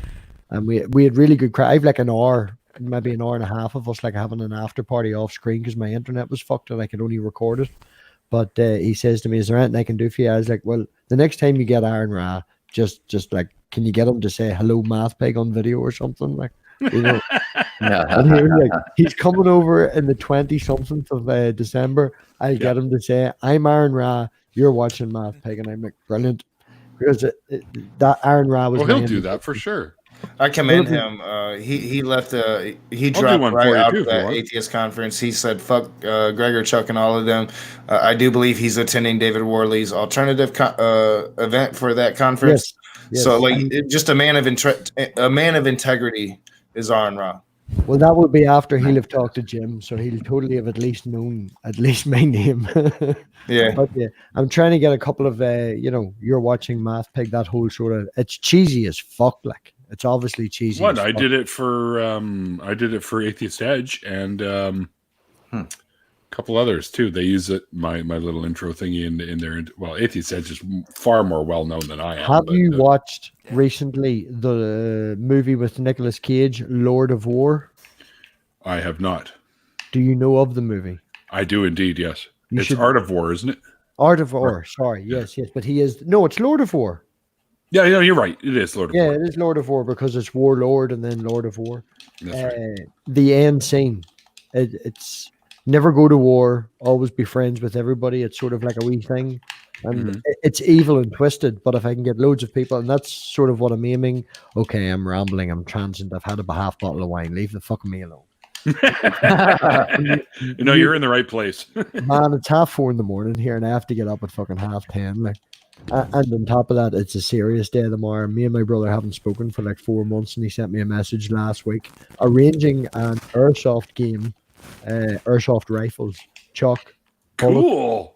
and we had really good crowd. I've like an hour, maybe an hour and a half of us like having an after party off screen because my internet was fucked and I could only record it. But he says to me, "Is there anything I can do for you?" I was like, "Well, the next time you get Aaron Ra, just like, can you get him to say hello, Math Pig on video or something?" Like, you know. Like, he's coming over in the 20-something of December. I get him to say, "I'm Aaron Ra. You're watching Math Pig," and I'm like, "Brilliant," because that Aaron Ra was. Well, he'll do that for sure. I commend him. He left. He dropped right out of that Atheist conference. He said, "Fuck Gregor, Chuck, and all of them." I do believe he's attending David Worley's alternative event for that conference. Yes. So, like, just a man of integrity is Aaron Ra. Well, that would be after he'll have talked to Jim, so he'll totally have at least known my name. But I'm trying to get a couple of you're watching Math Pig. That whole sort of, it's cheesy as fuck. Like, it's obviously cheesy. What I did it for Atheist Edge and a couple others too. They use it my little intro thingy in their. Well, Atheist Edge is far more well known than I am. Have you watched recently the movie with Nicolas Cage, Lord of War? I have not. Do you know of the movie? I do indeed. Yes, it's Art of War, isn't it? Art of War. Sorry, yes, but it's Lord of War. Yeah, you're right. It is Lord of War. Yeah, it is Lord of War because it's Warlord and then Lord of War. That's right. The end scene. It's never go to war, always be friends with everybody. It's sort of like a wee thing. And it's evil and twisted, but if I can get loads of people, and that's sort of what I'm aiming. Okay, I'm rambling, I'm transient, I've had a half bottle of wine. Leave the fucking me alone. You're in the right place. Man, it's 4:30 in the morning here, and I have to get up at fucking 10:30. Like, and on top of that, it's a serious day tomorrow. Me and my brother haven't spoken for like 4 months, and he sent me a message last week arranging an airsoft game, airsoft rifles, chalk, cool,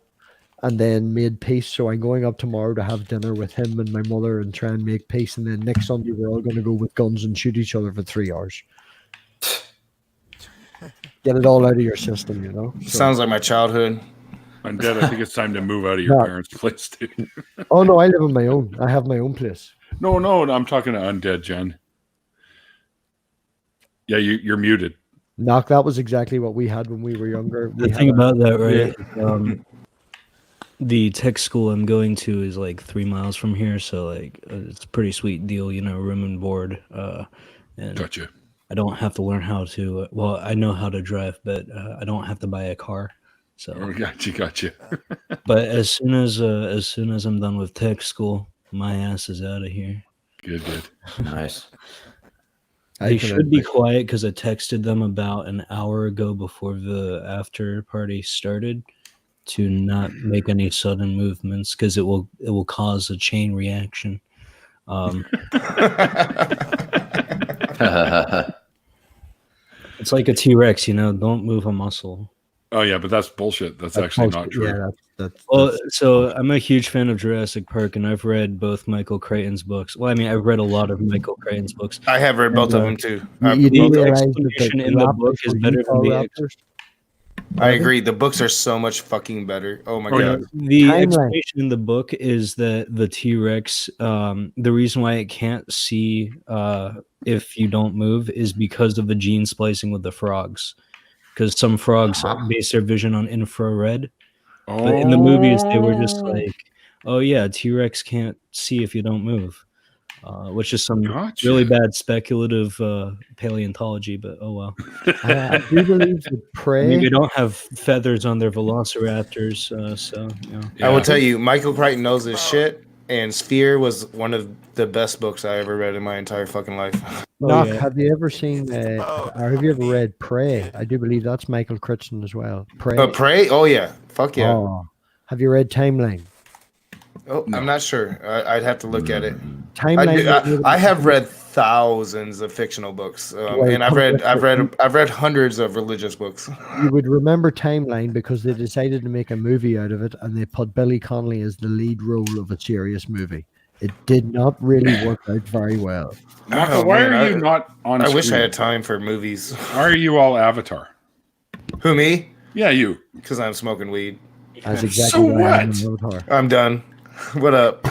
and then made peace. So I'm going up tomorrow to have dinner with him and my mother and try and make peace. And then next Sunday we're all going to go with guns and shoot each other for 3 hours. Get it all out of your system, you know. So. Sounds like my childhood. Undead, I think it's time to move out of your parents' place, too. Oh, no, I live on my own. I have my own place. No, I'm talking to Undead, Jen. Yeah, you're muted. Knock, that was exactly what we had when we were younger. The thing about that, right? The tech school I'm going to is like 3 miles from here, so like it's a pretty sweet deal, room and board. And gotcha. I don't have to learn how to. Well, I know how to drive, but I don't have to buy a car. So gotcha. But as soon as I'm done with tech school, my ass is out of here. Good. Nice. They should be quiet because I texted them about an hour ago before the after party started to not make any sudden movements because it will cause a chain reaction. It's like a T-Rex, don't move a muscle. Oh yeah, but that's bullshit. That's actually not true. Yeah, that's so I'm a huge fan of Jurassic Park, and I've read both Michael Crichton's books. Well, I mean, I've read a lot of Michael Crichton's books. I have read both of them too. The explanation in the book is better than the. I agree. The books are so much fucking better. Oh my god. The explanation in the book is that the T-Rex, the reason why it can't see if you don't move is because of the gene splicing with the frogs. Because some frogs base their vision on infrared, But in the movies, they were just like, "Oh yeah, T-Rex can't see if you don't move," which is some really bad speculative paleontology. But oh well. I do believe that prey. I mean, they don't have feathers on their velociraptors, so you know. I will tell you, Michael Crichton knows his shit, and Sphere was one of the best books I ever read in my entire fucking life. Knock, have you ever seen, or have you ever read Prey? I do believe that's Michael Crichton as well. Prey? Prey? Oh, yeah. Fuck yeah. Oh. Have you read Timeline? Oh, no. I'm not sure. I'd have to look at it. Timeline. I have read thousands of fictional books, and I've read hundreds of religious books. You would remember Timeline because they decided to make a movie out of it, and they put Billy Connolly as the lead role of a serious movie. It did not really work out very well. Why are you not on? I wish I had time for movies. Why are you all Avatar? Who, me? Yeah, you. Because I'm smoking weed. That's exactly what? I'm done. What up?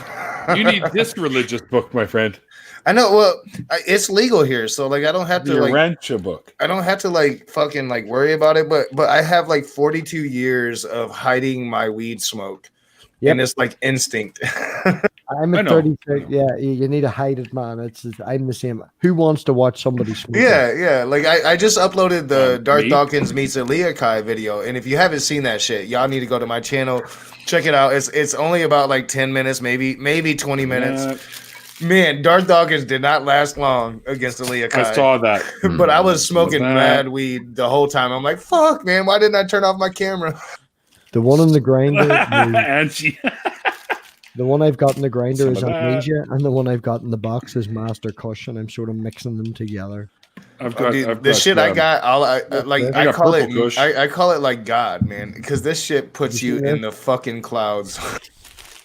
You need this religious book, my friend. I know. Well, it's legal here, so like I don't have to the like Rancha book. I don't have to like fucking like worry about it. But I have like 42 years of hiding my weed smoke, and it's like instinct. I'm at 36. Yeah, you need to hide it, man. I'm the same. Who wants to watch somebody smoke? Yeah. Like I just uploaded the Darth Dawkins meets Aaliyah Kai video, and if you haven't seen that shit, y'all need to go to my channel, check it out. It's only about like 10 minutes, maybe 20 minutes. Man, Darth Dawkins did not last long against Aaliyah Kai. I saw that, but I was smoking mad weed the whole time. I'm like, fuck, man, why didn't I turn off my camera? The one in the grinder. Angie. The one I've got in the grinder is Amnesia, and the one I've got in the box is Master Kush, and I'm sort of mixing them together. I call it like God, man, because this shit puts you in the fucking clouds.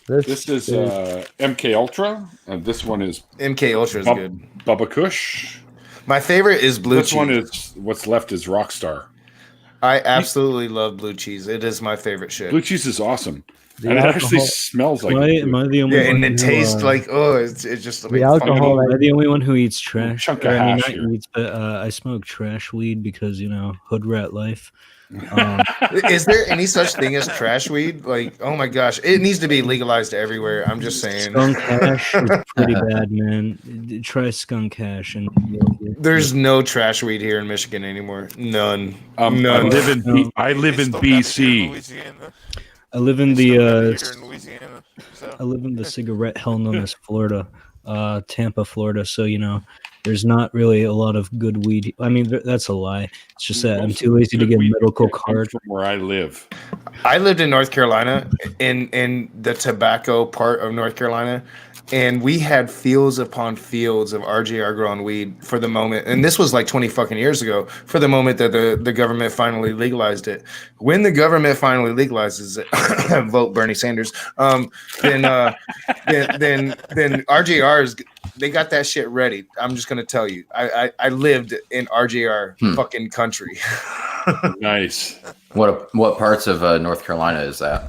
This is MK Ultra, and this one is MK Ultra is good. Bubba Kush. My favorite is Blue Cheese. This one is what's left is Rockstar. I absolutely love Blue Cheese. It is my favorite shit. Blue Cheese is awesome. And it actually smells like am I the only one and it tastes like it's just the alcohol. Am I the only one who eats trash? Chunk of hash I smoke trash weed because hood rat life. Is there any such thing as trash weed? Like, oh my gosh, it needs to be legalized everywhere. I'm just saying. Skunk hash is pretty bad, man. Try skunk hash, and there's no trash weed here in Michigan anymore. None. None. I live in BC. I live in the I live in the cigarette hell known as Florida, Tampa, Florida. So there's not really a lot of good weed. I mean, that's a lie. It's just that I'm too lazy to get a medical card. From where I live, I lived in North Carolina, in the tobacco part of North Carolina. And we had fields upon fields of RJR grown weed for the moment. And this was like 20 fucking years ago, for the moment that the government finally legalized it. When the government finally legalizes it, vote Bernie Sanders. Then RJRs, they got that shit ready. I'm just gonna tell you, I lived in RJR fucking country. Nice. What parts of North Carolina is that?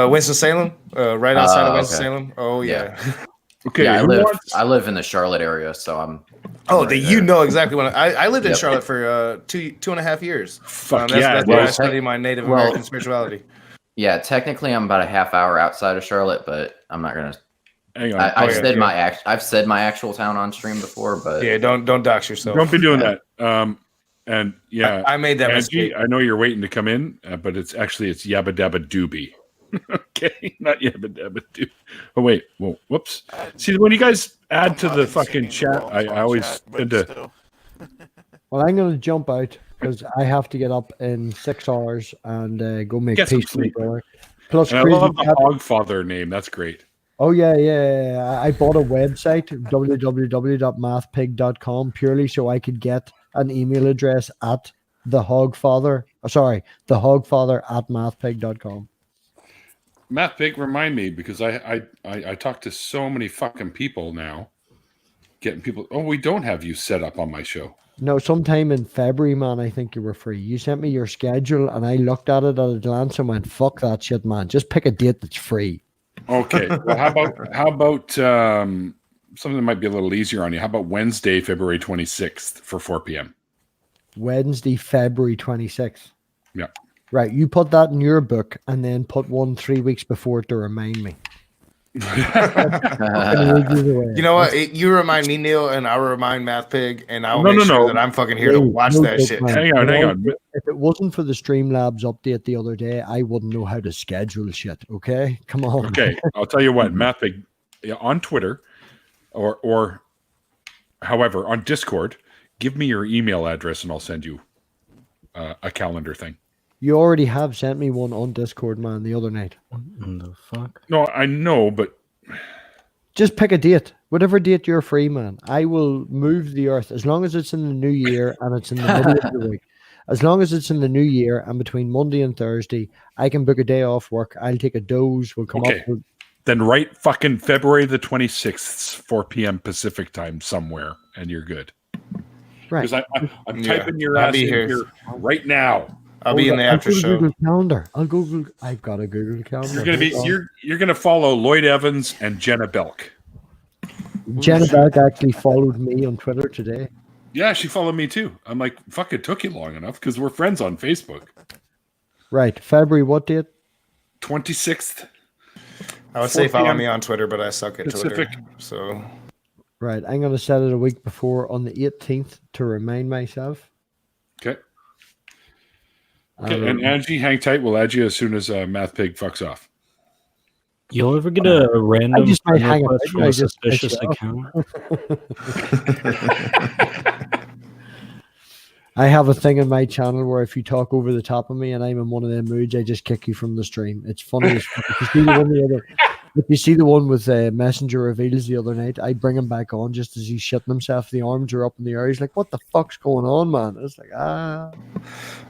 Winston-Salem, right outside of Winston-Salem. Oh yeah. Okay. Yeah, I live in the Charlotte area, so I'm you know exactly what I lived in Charlotte for 2.5 years. Fuck that's where I studied my Native American spirituality. Yeah, technically I'm about a half hour outside of Charlotte, but I'm not gonna. Hang on. I've said my actual town on stream before, but don't dox yourself. Don't be doing that. And yeah, I made that Angie, mistake. I know you're waiting to come in, but it's Yabba Dabba Doobie. Okay, not Yabba Dabba Doobie. Oh wait, whoops. See, when you guys add to the fucking chat, I always tend to. Well, I'm going to jump out because I have to get up in 6 hours and go make Get some peace with sleep. brother. Plus, I love the Hogfather name. That's great. Oh yeah. I bought a website, www.mathpig.com, purely so I could get an email address at the Hogfather at mathpig.com. Mathpig, remind me, because I talk to so many fucking people now, getting people. Oh, we don't have you set up on my show. No, sometime in February, man. I think you were free. You sent me your schedule, and I looked at it at a glance and went, "Fuck that shit, man! Just pick a date that's free." Okay. Well, how about something that might be a little easier on you? How about Wednesday, February 26th for 4 p.m. Wednesday, February 26th. Yeah. Right, you put that in your book and then put one 3 weeks before it to remind me. You know what? You remind me, Neil, and I'll remind Math Pig, and I'll make sure that I'm fucking here to watch that shit. Hang on. If it wasn't for the Streamlabs update the other day, I wouldn't know how to schedule shit. Okay, come on. Okay, I'll tell you what, Math Pig, on Twitter, or however on Discord, give me your email address and I'll send you a calendar thing. You already have sent me one on Discord, man, the other night. What the fuck? No, I know, but just pick a date. Whatever date you're free, man. I will move the earth as long as it's in the new year and it's in the middle of the week. As long as it's in the new year and between Monday and Thursday, I can book a day off work. I'll take a doze. We'll come up with... Then write fucking February the 26th, 4 p.m. Pacific time somewhere, and you're good. Right. Because I'm typing your ass in here right now. I'll be in the after show. Google Calendar. I've got a Google Calendar. You're gonna follow Lloyd Evans and Jenna Belk. Jenna Belk actually followed me on Twitter today. Yeah, she followed me too. I'm like, fuck, it took you long enough because we're friends on Facebook. Right. February what date? 26th. I would say follow me on Twitter, but I suck at Pacific. Twitter. So right. I'm gonna set it a week before on the 18th to remind myself. Okay. Okay, and Angie, hang tight. We'll add you as soon as Math Pig fucks off. You'll ever get a random request from a just suspicious account? I have a thing in my channel where if you talk over the top of me and I'm in one of them moods, I just kick you from the stream. It's funny as fuck. If you see the one with Messenger reveals the other night, I bring him back on just as he's shitting himself. The arms are up in the air. He's like, "What the fuck's going on, man?" It's like,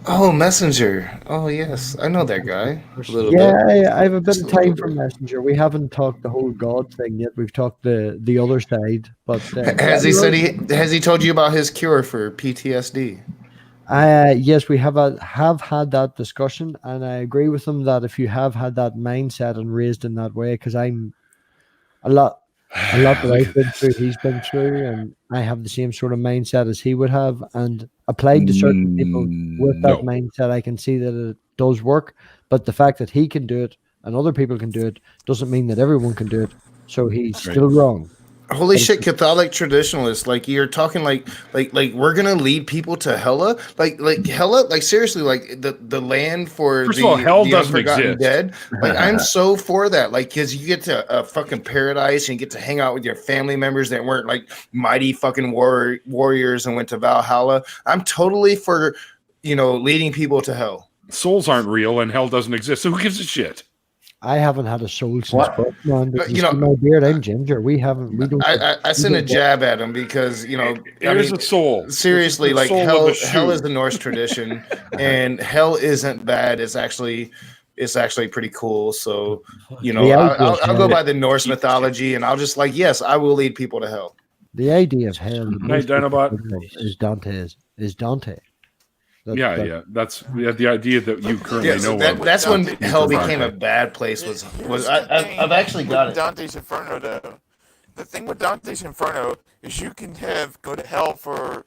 Oh, Messenger. Oh, yes. I know that guy. I have a bit of time for Messenger. We haven't talked the whole God thing yet. We've talked the other side. But has he told you about his cure for PTSD? Yes, we have had that discussion, and I agree with him that if you have had that mindset and raised in that way, because I'm a lot that I've been through, he's been through, and I have the same sort of mindset as he would have, and applied to certain people with that mindset, I can see that it does work. But the fact that he can do it and other people can do it doesn't mean that everyone can do it. So he's still wrong. Holy shit, Catholic traditionalists! Like you're talking like we're gonna lead people to hella, like hella, like seriously, like the land for First of all, hell the doesn't unforgotten exist. dead. Like I'm so for that, like because you get to a fucking paradise and you get to hang out with your family members that weren't like mighty fucking warriors and went to Valhalla. I'm totally for leading people to hell. Souls aren't real and hell doesn't exist. So who gives a shit? I haven't had a soul since birth, man. My beard, I'm ginger. We don't. I sent a jab at him because there's a soul. Seriously, like hell is the Norse tradition, and hell isn't bad. It's actually pretty cool. So I'll go by the Norse mythology, and I'll just yes, I will lead people to hell. The idea of hell is Dante. That's the idea that you currently know. That's when hell became a bad place. I've actually got it. Dante's Inferno, though. The thing with Dante's Inferno is you can go to hell for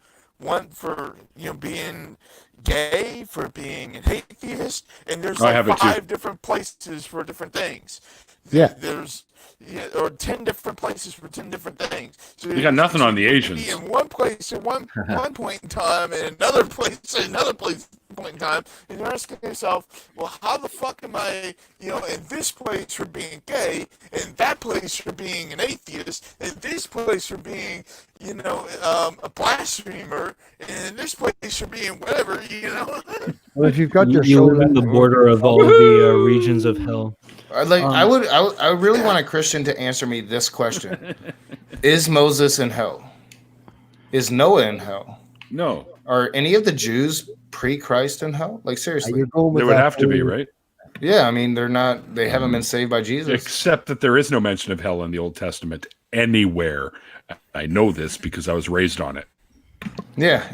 being gay, for being an atheist, and there's 5 different places for different things. Yeah. Or 10 different places for 10 different things. So you got nothing on the Asians. Be in one place at one point in time, and another place at another point in time, and you're asking yourself, well, how the fuck am I, in this place for being gay, and that place for being an atheist, and this place for being, a blasphemer, and this place for being whatever, Well, if you've got your soul on the border of all the regions of hell. I really want a Christian to answer me this question: is Moses in hell? Is Noah in hell? No. Are any of the Jews pre-Christ in hell? Like seriously, they would have to be, right? Yeah, I mean they're not. They haven't been saved by Jesus. Except that there is no mention of hell in the Old Testament anywhere. I know this because I was raised on it. Yeah.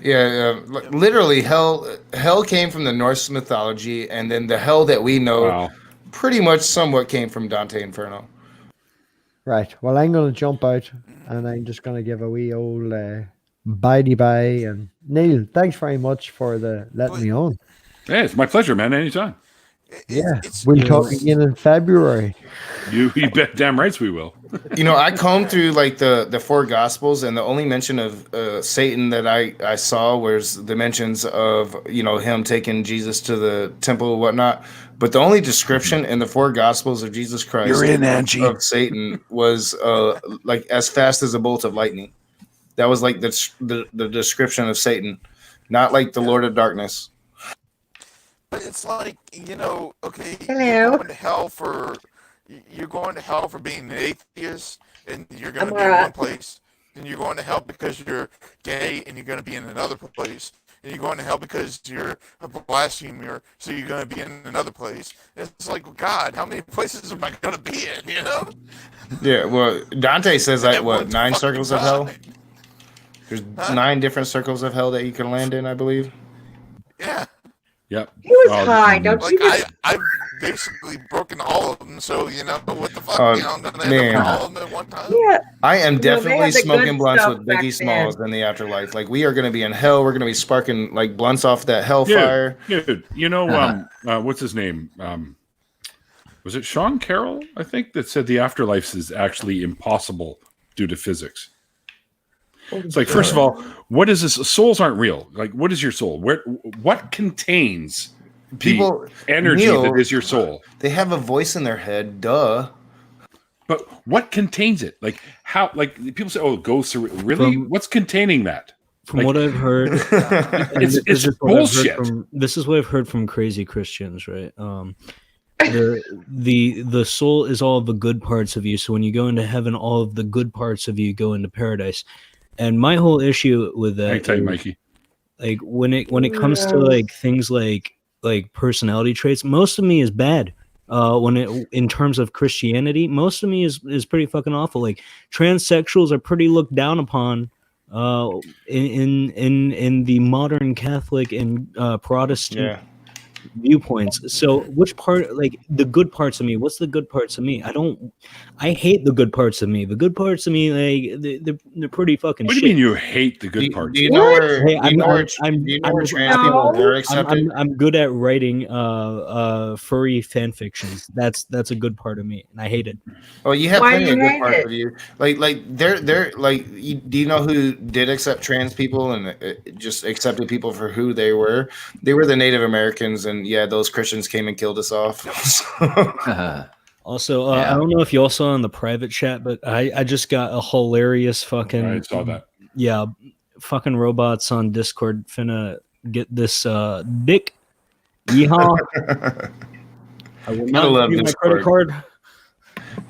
Literally, hell came from the Norse mythology, and then the hell that we know pretty much somewhat came from Dante Inferno. Right. Well, I'm going to jump out, and I'm just going to give a wee old bye. And Neil, thanks very much for letting me on. Hey, it's my pleasure, man. Anytime. We'll talk again in February. You bet damn rights we will. I combed through like the four gospels, and the only mention of Satan that I saw was the mentions of him taking Jesus to the temple and whatnot. But the only description in the four gospels of Jesus Christ of Satan was like as fast as a bolt of lightning. That was like the description of Satan, not like the Lord of Darkness. But it's like, okay, Hello. you're going to hell for being an atheist, and you're going to be in one place. And you're going to hell because you're gay, and you're going to be in another place. And you're going to hell because you're a blasphemer, so you're going to be in another place. It's like, God, how many places am I going to be in, Yeah, well, Dante says like, what, 9 circles of hell? There's 9 different circles of hell that you can land in, I believe. Yeah. Yep. He was high, don't you? I've basically broken all of them, so what the fuck? I'm gonna end up all of them at one time. Yeah. I am definitely the smoking good blunts stuff with back Biggie Smalls in the afterlife. Like, we are going to be in hell. We're going to be sparking like blunts off that hellfire. Dude, what's his name? Was it Sean Carroll? I think that said the afterlife is actually impossible due to physics. It's like, first of all, what is this? Souls aren't real. Like, what is your soul? What contains the energy that is your soul? They have a voice in their head, duh. But what contains it? Like, how? Like, people say, "Oh, ghosts are really." What's containing that? From what I've heard, it's bullshit. This is what I've heard from crazy Christians, right? The soul is all of the good parts of you. So when you go into heaven, all of the good parts of you go into paradise. And my whole issue with that, hang tight, Mikey. Like when it comes to like things like personality traits, most of me is bad. In terms of Christianity, most of me is pretty fucking awful. Like transsexuals are pretty looked down upon in the modern Catholic and Protestant viewpoints. So which part, like the good parts of me, what's the good parts of me? I hate the good parts of me. The good parts of me, like they're pretty fucking what shit. do you mean you hate the good parts? Do you know where I'm good at writing furry fan fictions. That's a good part of me, and I hate it. Well, you have plenty of good parts of you. Like they're like. Do you know who did accept trans people and just accepted people for who they were? They were the Native Americans, and those Christians came and killed us off. Also, I don't know if you all saw in the private chat, but I just got a hilarious fucking. I saw that. Yeah, fucking robots on Discord finna get this dick. Yeehaw! I will not love give you my credit Discord. card.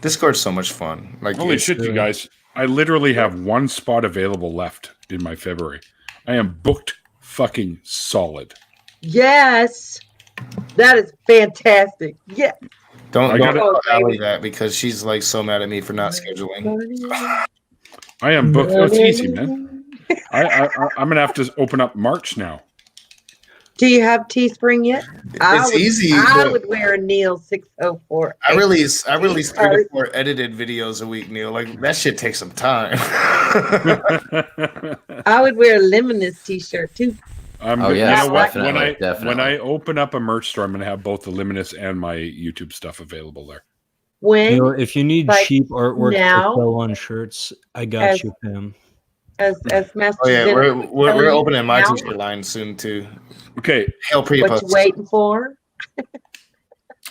Discord's so much fun. Like, holy shit, you guys! I literally have 1 spot available left in my February. I am booked fucking solid. Yes, that is fantastic. Yeah. Don't tell Allie that because she's like so mad at me for not scheduling. I am booked. Oh, it's easy, man. I'm gonna have to open up March now. Do you have Teespring yet? It's easy. I would wear a Neil 604. I release 3 to 4 edited videos a week, Neil. Like, that shit takes some time. I would wear a Luminous t-shirt too. Definitely. When I open up a merch store, I'm going to have both the Luminous and my YouTube stuff available there. If you need cheap artwork to sell on shirts, I got you, Pam. As Master. Oh yeah, we're opening my t-shirt line soon too. Okay. Hail pre-post. What you waiting for?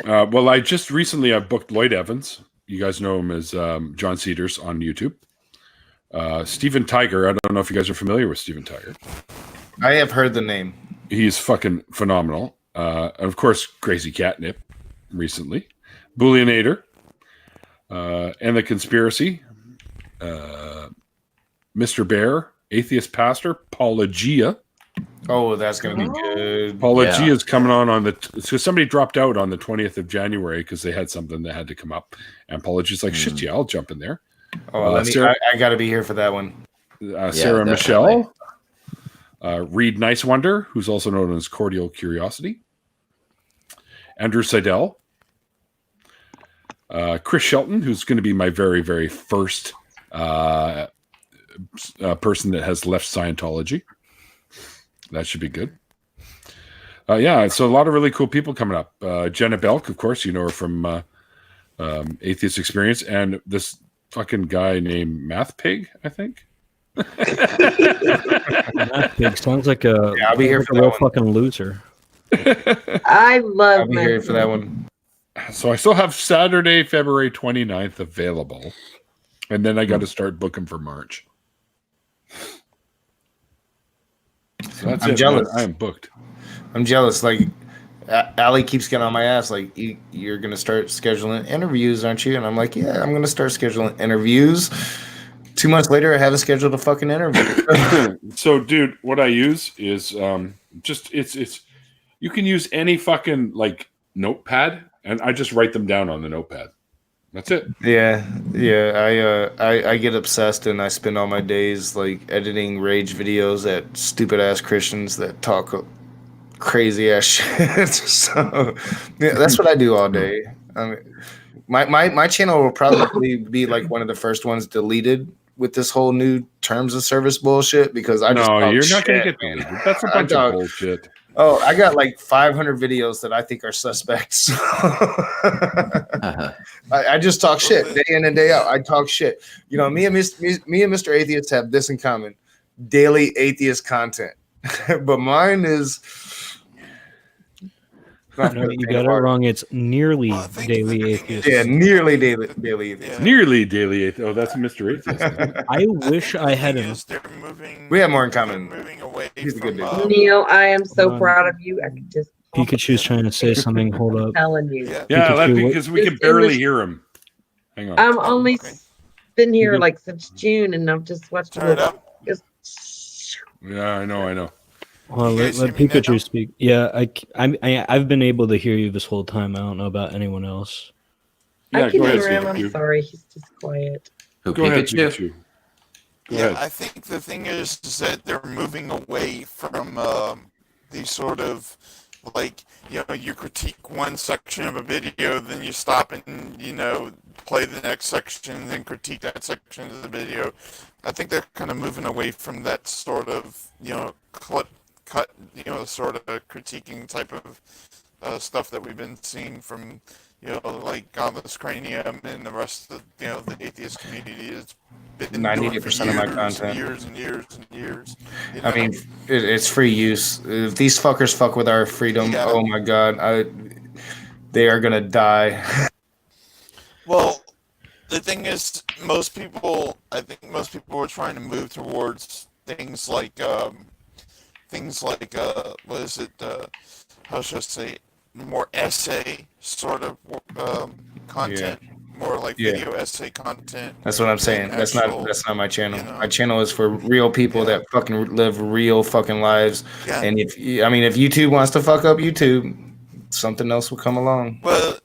Well, I just recently booked Lloyd Evans. You guys know him as John Cedars on YouTube. Steven Tiger. I don't know if you guys are familiar with Steven Tiger. I have heard the name. He's fucking phenomenal. And of course, Crazy Catnip recently. Bullionator. And The Conspiracy. Mr. Bear. Atheist Pastor. Paula Gia. Oh, that's going to be good. Paula Gia is coming on so somebody dropped out on the 20th of January because they had something that had to come up. And Paula Gia's like, shit, yeah, I'll jump in there. Oh, I got to be here for that one. Sarah Michelle. Reed Nice Wonder, who's also known as Cordial Curiosity. Andrew Seidel. Chris Shelton, who's going to be my very, very first person that has left Scientology. That should be good. Yeah, so a lot of really cool people coming up. Jenna Belk, of course, you know her from Atheist Experience, and this fucking guy named Math Pig, I think. Math Pig sounds like I'll be here for a real that one. fucking loser. I love I'll be here for that one. So I still have Saturday, February 29th available, and then I got to start booking for March. So that's I'm it. jealous. I am booked. I'm jealous. Like, Allie keeps getting on my ass. Like, you're going to start scheduling interviews, aren't you? And I'm like, yeah, I'm going to start scheduling interviews. 2 months later, I haven't scheduled a fucking interview. So, dude, what I use is just it's. You can use any fucking like notepad, and I just write them down on the notepad. That's it. Yeah. I get obsessed, and I spend all my days like editing rage videos at stupid ass Christians that talk crazy ass shit. So yeah, that's what I do all day. I mean, my channel will probably be like one of the first ones deleted with this whole new terms of service bullshit because I just you're not gonna get deleted. That's a bunch of bullshit. Oh, I got like 500 videos that I think are suspects. I just talk shit day in and day out. I talk shit. You know, me and Mr. Atheist have this in common: daily atheist content. But mine is. No, you got it wrong. It's nearly daily atheist. Yeah, nearly daily atheist. Nearly daily atheist. Oh, that's Mr. Atheist. I wish I had him. We have more in common. Moving away He's a good dude. Neil, I am so proud of you. I could just Pikachu's trying to say something. Hold up. telling you. Yeah, because we can barely hear him. Hang on. I'm only been here like since June, and I've just watched Turn it up. Yeah, I know. Well, let Pikachu speak. Yeah, I've been able to hear you this whole time. I don't know about anyone else. I can go ahead, hear him. Pikachu. I'm sorry, he's just quiet. Go ahead, Pikachu. Go ahead. I think the thing is that they're moving away from the sort of like, you know, you critique one section of a video, then you stop and, you know, play the next section, and then critique that section of the video. I think they're kind of moving away from that sort of, you know, cut, you know, sort of critiquing type of stuff that we've been seeing from, you know, like Godless Cranium and the rest of, you know, the atheist community has been 98% of my content. Years and years and years. You I know? mean, it's free use. If these fuckers fuck with our freedom, oh my god, they are gonna die. Well, the thing is, I think most people are trying to move towards things like what is it? How should I say? More essay sort of content, more like video essay content. That's what I'm saying. That's not my channel. You know, my channel is for real people that fucking live real fucking lives. Yeah. And if YouTube wants to fuck up YouTube, something else will come along. Well,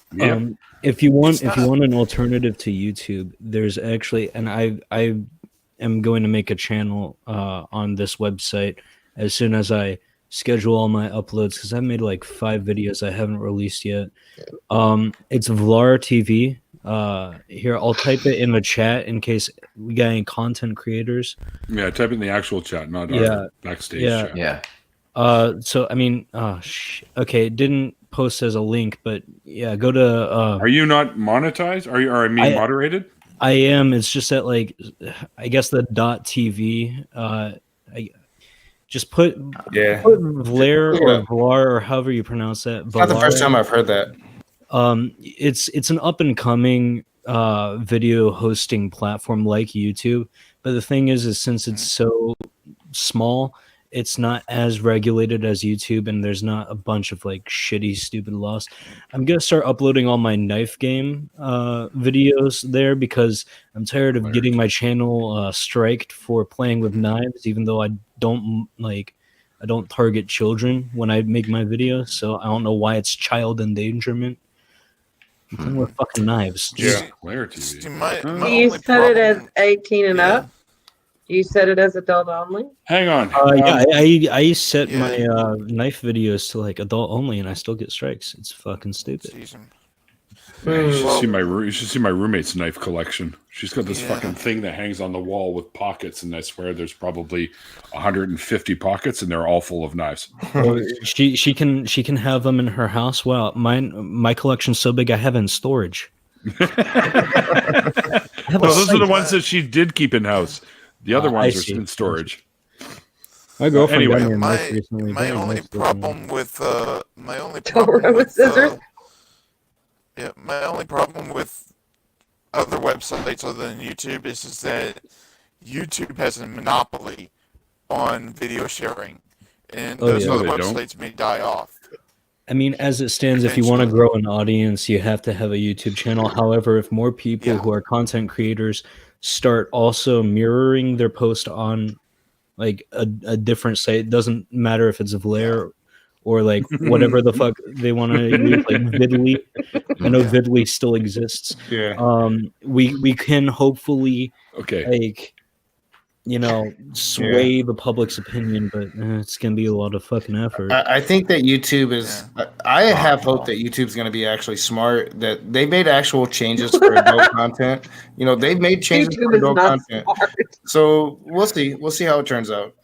if you want an alternative to YouTube, there's actually, and I am going to make a channel on this website as soon as I schedule all my uploads, because I've made like 5 videos I haven't released yet. It's Vlar TV. Here, I'll type it in the chat in case we got any content creators. Yeah, type in the actual chat, not our backstage chat. Yeah. So I mean, okay, it didn't post as a link, but yeah, go to. Are you not monetized? Are you? Or I mean, moderated? I am. It's just that, like, I guess the .tv. Just put Vlar or Vlar or however you pronounce that. It's not the first time I've heard that. It's an up and coming video hosting platform like YouTube, but the thing is since it's so small, it's not as regulated as YouTube, and there's not a bunch of like shitty, stupid laws. I'm gonna start uploading all my knife game videos there because I'm tired of getting my channel striked for playing with knives, even though I don't target children when I make my videos. So I don't know why it's child endangerment. I'm playing with fucking knives. Yeah, Player TV. You set it as 18 and up? You set it as adult only? Hang on. Yeah, I set my knife videos to like adult only, and I still get strikes. It's fucking stupid. You should see my roommate's knife collection. She's got this fucking thing that hangs on the wall with pockets, and I swear there's probably 150 pockets, and they're all full of knives. She can have them in her house. Wow, my collection's so big I have it in storage. Those are the ones that she did keep in house. The other ones are in storage. My girlfriend Anyway, got me a my, knife recently. my Very only nice problem with my only Don't problem run with with scissors. my only problem with other websites other than YouTube is that YouTube has a monopoly on video sharing, and those other websites may die off. I mean, as it stands, if you want to grow an audience, you have to have a YouTube channel. However, if more people who are content creators start also mirroring their post on like a different site, it doesn't matter if it's Vlare or like whatever the fuck they want to use, like Vidly. I know Vidly still exists. We can hopefully like, you know, sway the public's opinion, but it's gonna be a lot of fucking effort. I think that YouTube is. I have hope that YouTube's going to be actually smart. That they made actual changes for adult content. You know, they've made changes for adult content. So we'll see. We'll see how it turns out.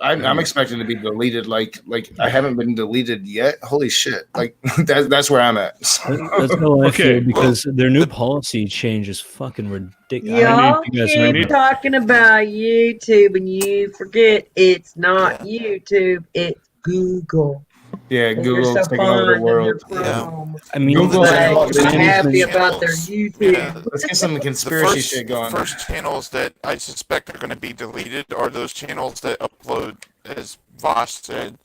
I'm expecting to be deleted. Like I haven't been deleted yet. Holy shit! Like that's where I'm at. So. That's how I feel, because their new policy change is fucking ridiculous. Y'all keep talking about YouTube and you forget it's not YouTube, it's Google. Yeah, Google's taking over the world. I mean, Google's happy about their YouTube. Let's get some conspiracy shit going. The first channels that I suspect are going to be deleted are those channels that upload, as Vosh said,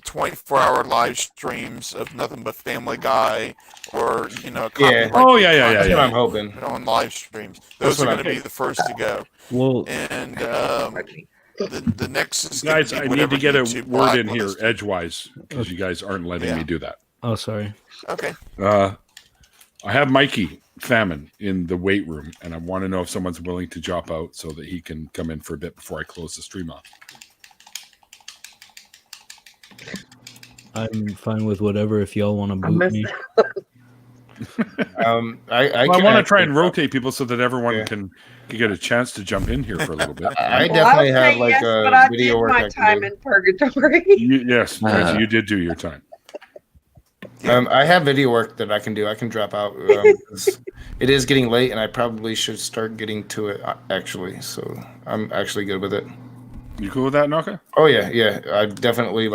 24-hour live streams of nothing but Family Guy or, you know, yeah. That's what I'm hoping. On live streams. Those are going to be the first to go. Well, and the next is guys, I need to get a YouTube word in blacklist. here edgewise because you guys aren't letting me do that. Oh, sorry. Okay. I have Mikey Famine in the weight room, and I want to know if someone's willing to drop out so that he can come in for a bit before I close the stream off. I'm fine with whatever if y'all want to boot me. I want to try and rotate people so that everyone can get a chance to jump in here for a little bit. I definitely have like a video work. I did my time in purgatory. Yes, you did do your time. I have video work that I can do. I can drop out. It is getting late, and I probably should start getting to it actually. So I'm actually good with it. You cool with that, Naka? Oh yeah. I definitely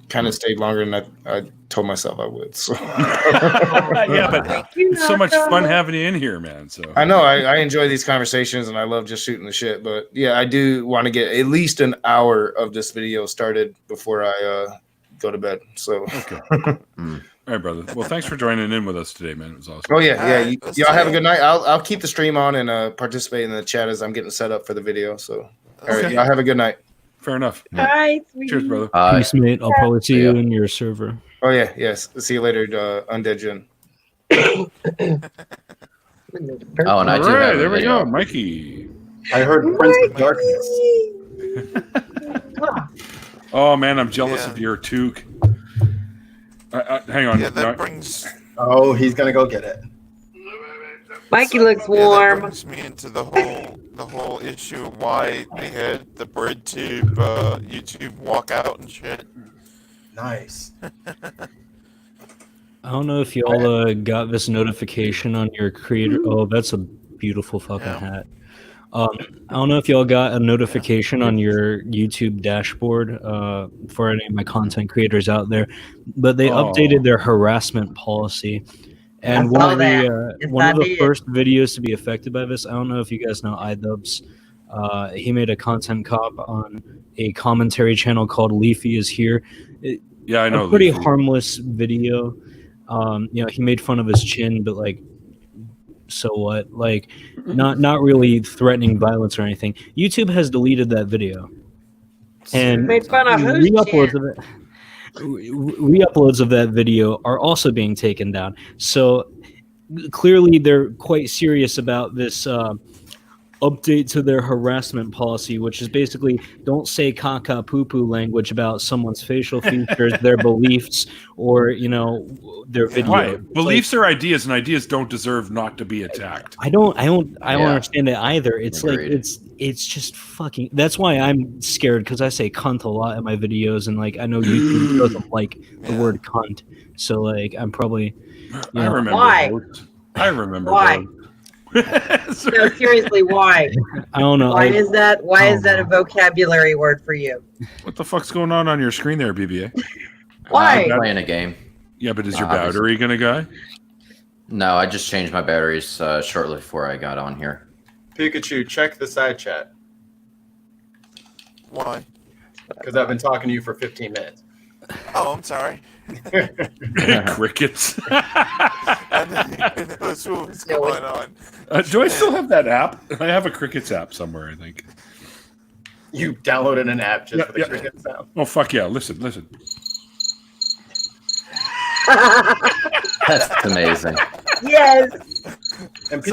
kind of stayed longer than I told myself I would. So yeah, but it's so much fun having you in here, man. So I know I enjoy these conversations, and I love just shooting the shit. But yeah, I do want to get at least an hour of this video started before I go to bed. So all right, brother. Well, thanks for joining in with us today, man. It was awesome. Oh yeah. Y'all have a good night. I'll keep the stream on and participate in the chat as I'm getting set up for the video. So all right, y'all have a good night. Fair enough. Bye. Cheers, brother. Peace, mate. I'll probably see you in your server. Oh yeah, yes. See you later, Undead Jin. Oh, and I do have there we video. go, Mikey. I heard Prince of Darkness. Oh man, I'm jealous of your toque. Hang on. Yeah, that brings. Oh, he's gonna go get it. Mikey looks That warm. brings me into the whole issue of why they had the bread tube YouTube walkout and shit. Nice. I don't know if y'all got this notification on your creator. Oh, that's a beautiful fucking hat. I don't know if y'all got a notification on your YouTube dashboard for any of my content creators out there, but they updated their harassment policy. And one of the first videos to be affected by this, I don't know if you guys know iDubbbz. He made a content cop on a commentary channel called Leafy is Here. Yeah, I know. A pretty harmless video. He made fun of his chin, but so what? Not really threatening violence or anything. YouTube has deleted that video, and Made fun of whose re-uploads chin? of it. Re-uploads of that video are also being taken down. So clearly, they're quite serious about this update to their harassment policy, which is basically don't say caca poo poo language about someone's facial features, their beliefs, or their video. Why? It's Beliefs are ideas, and ideas don't deserve not to be attacked. I don't understand it either. It's Agreed. like it's just fucking. That's why I'm scared, because I say cunt a lot in my videos, and like I know YouTube doesn't like the word cunt, so like I'm probably. I remember. Why? Those. I remember. Why? Those. No, seriously, why? I don't know. Why is that a vocabulary word for you? What the fuck's going on your screen there, BBA? Why? I'm playing a game. Yeah, but is your battery gonna go? No, I just changed my batteries shortly before I got on here. Pikachu, check the side chat. Why? Because I've been talking to you for 15 minutes. Oh, I'm sorry. Crickets. That's what was going on. Do I still have that app? I have a Crickets app somewhere, I think. You downloaded an app just for the cricket sound. Oh, fuck yeah. Listen. That's amazing. Yes. And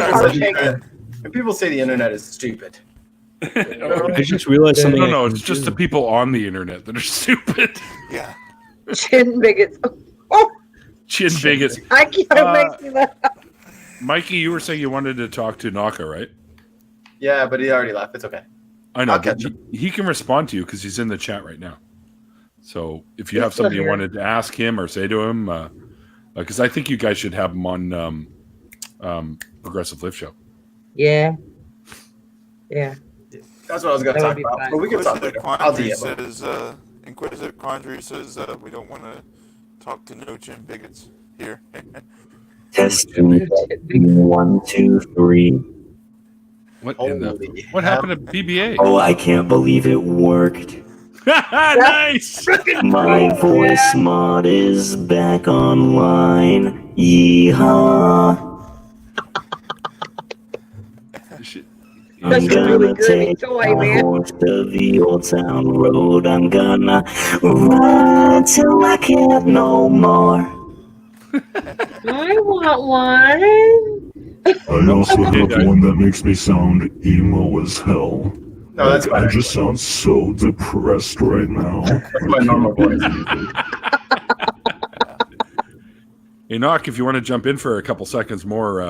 People say the internet is stupid. I just realized something. No, it's just the people on the internet that are stupid. Yeah. Chin bigots. Oh, Chin bigots. I can't make me laugh. Mikey, you were saying you wanted to talk to Naka, right? Yeah, but he already left. It's okay. I know. I'll catch him. He can respond to you because he's in the chat right now. So if you have something you wanted to ask him or say to him, because I think you guys should have him on Progressive Live Show. Yeah. That's what I was going to talk about. fine. But we can talk later. I'll DM him. Inquisitive Quandary says we don't want to talk to no chin bigots here. Testing 1, 2, 3. What happened to BBA? Oh, I can't believe it worked. Nice! My voice mod is back online. Yeehaw! I'm That's a gonna really girly take toy, a man. horse to the old town road. I'm gonna ride till I can't no more. I want one. I also have one that makes me sound emo as hell. No, that's I just sound so depressed right now. That's my normal voice. Hey, Knock, if you want to jump in for a couple seconds more,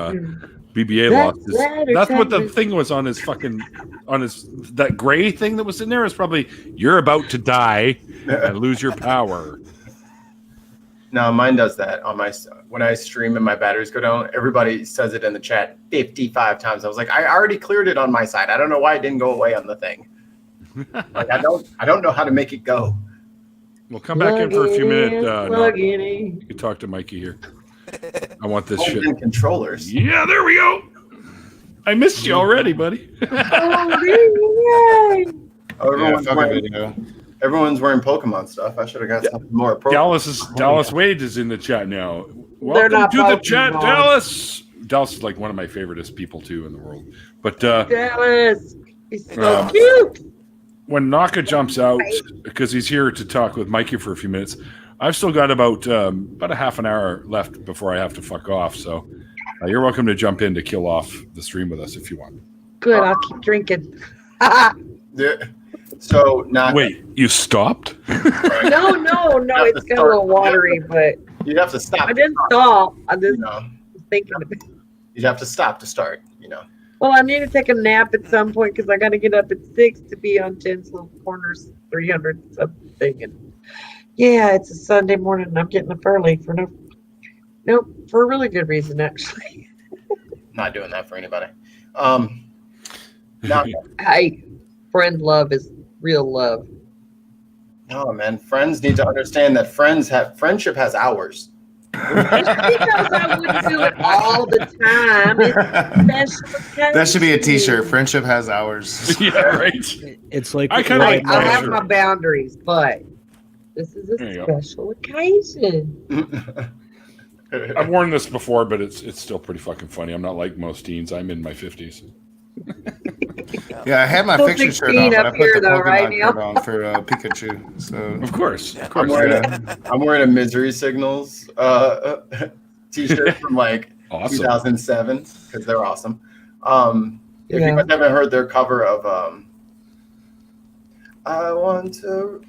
BBA lost his. That's what the thing was on his fucking, that gray thing that was in there is probably, you're about to die and lose your power. No, mine does that on when I stream and my batteries go down. Everybody says it in the chat 55 times. I was like, I already cleared it on my side. I don't know why it didn't go away on the thing. Like I don't know how to make it go. We'll come back in for a few minutes. You can talk to Mikey here. I want this shit. Controllers. Yeah, there we go. I missed you already, buddy. Everyone's wearing Pokemon stuff. I should have got something more appropriate. Dallas Wade is in the chat now. Welcome to the chat, Dallas. Dallas is like one of my favoriteest people too in the world. But Dallas, he's so cute. When Naka jumps out, because he's here to talk with Mikey for a few minutes, I've still got about a half an hour left before I have to fuck off. So you're welcome to jump in to kill off the stream with us if you want. Good, I'll keep drinking. So Naka, wait, you stopped? No, it's got a little watery, but you'd have to stop. I didn't stop. I just was thinking of it. You'd have to stop to start. Well, I need to take a nap at some point because I got to get up at 6 to be on Jen's Little Corners 300 something. And yeah, it's a Sunday morning and I'm getting up early for for a really good reason, actually. Not doing that for anybody. Hey, friend love is real love. No, man. Friends need to understand that friendship has hours. Because I wouldn't do it all the time. It's special That should be a T-shirt. Friendship has hours. Yeah, right. It's like I kind of like I that. have my boundaries, but this is a special occasion. I've worn this before, but it's still pretty fucking funny. I'm not like most teens. I'm in my 50s. Yeah, I had my Still fiction shirt 16 on, but I up put here, the though, right, Pokemon Neil? shirt on for Pikachu. So Of course. I'm wearing a Misery Signals T-shirt from like Awesome. 2007 because they're awesome. If you guys haven't heard their cover of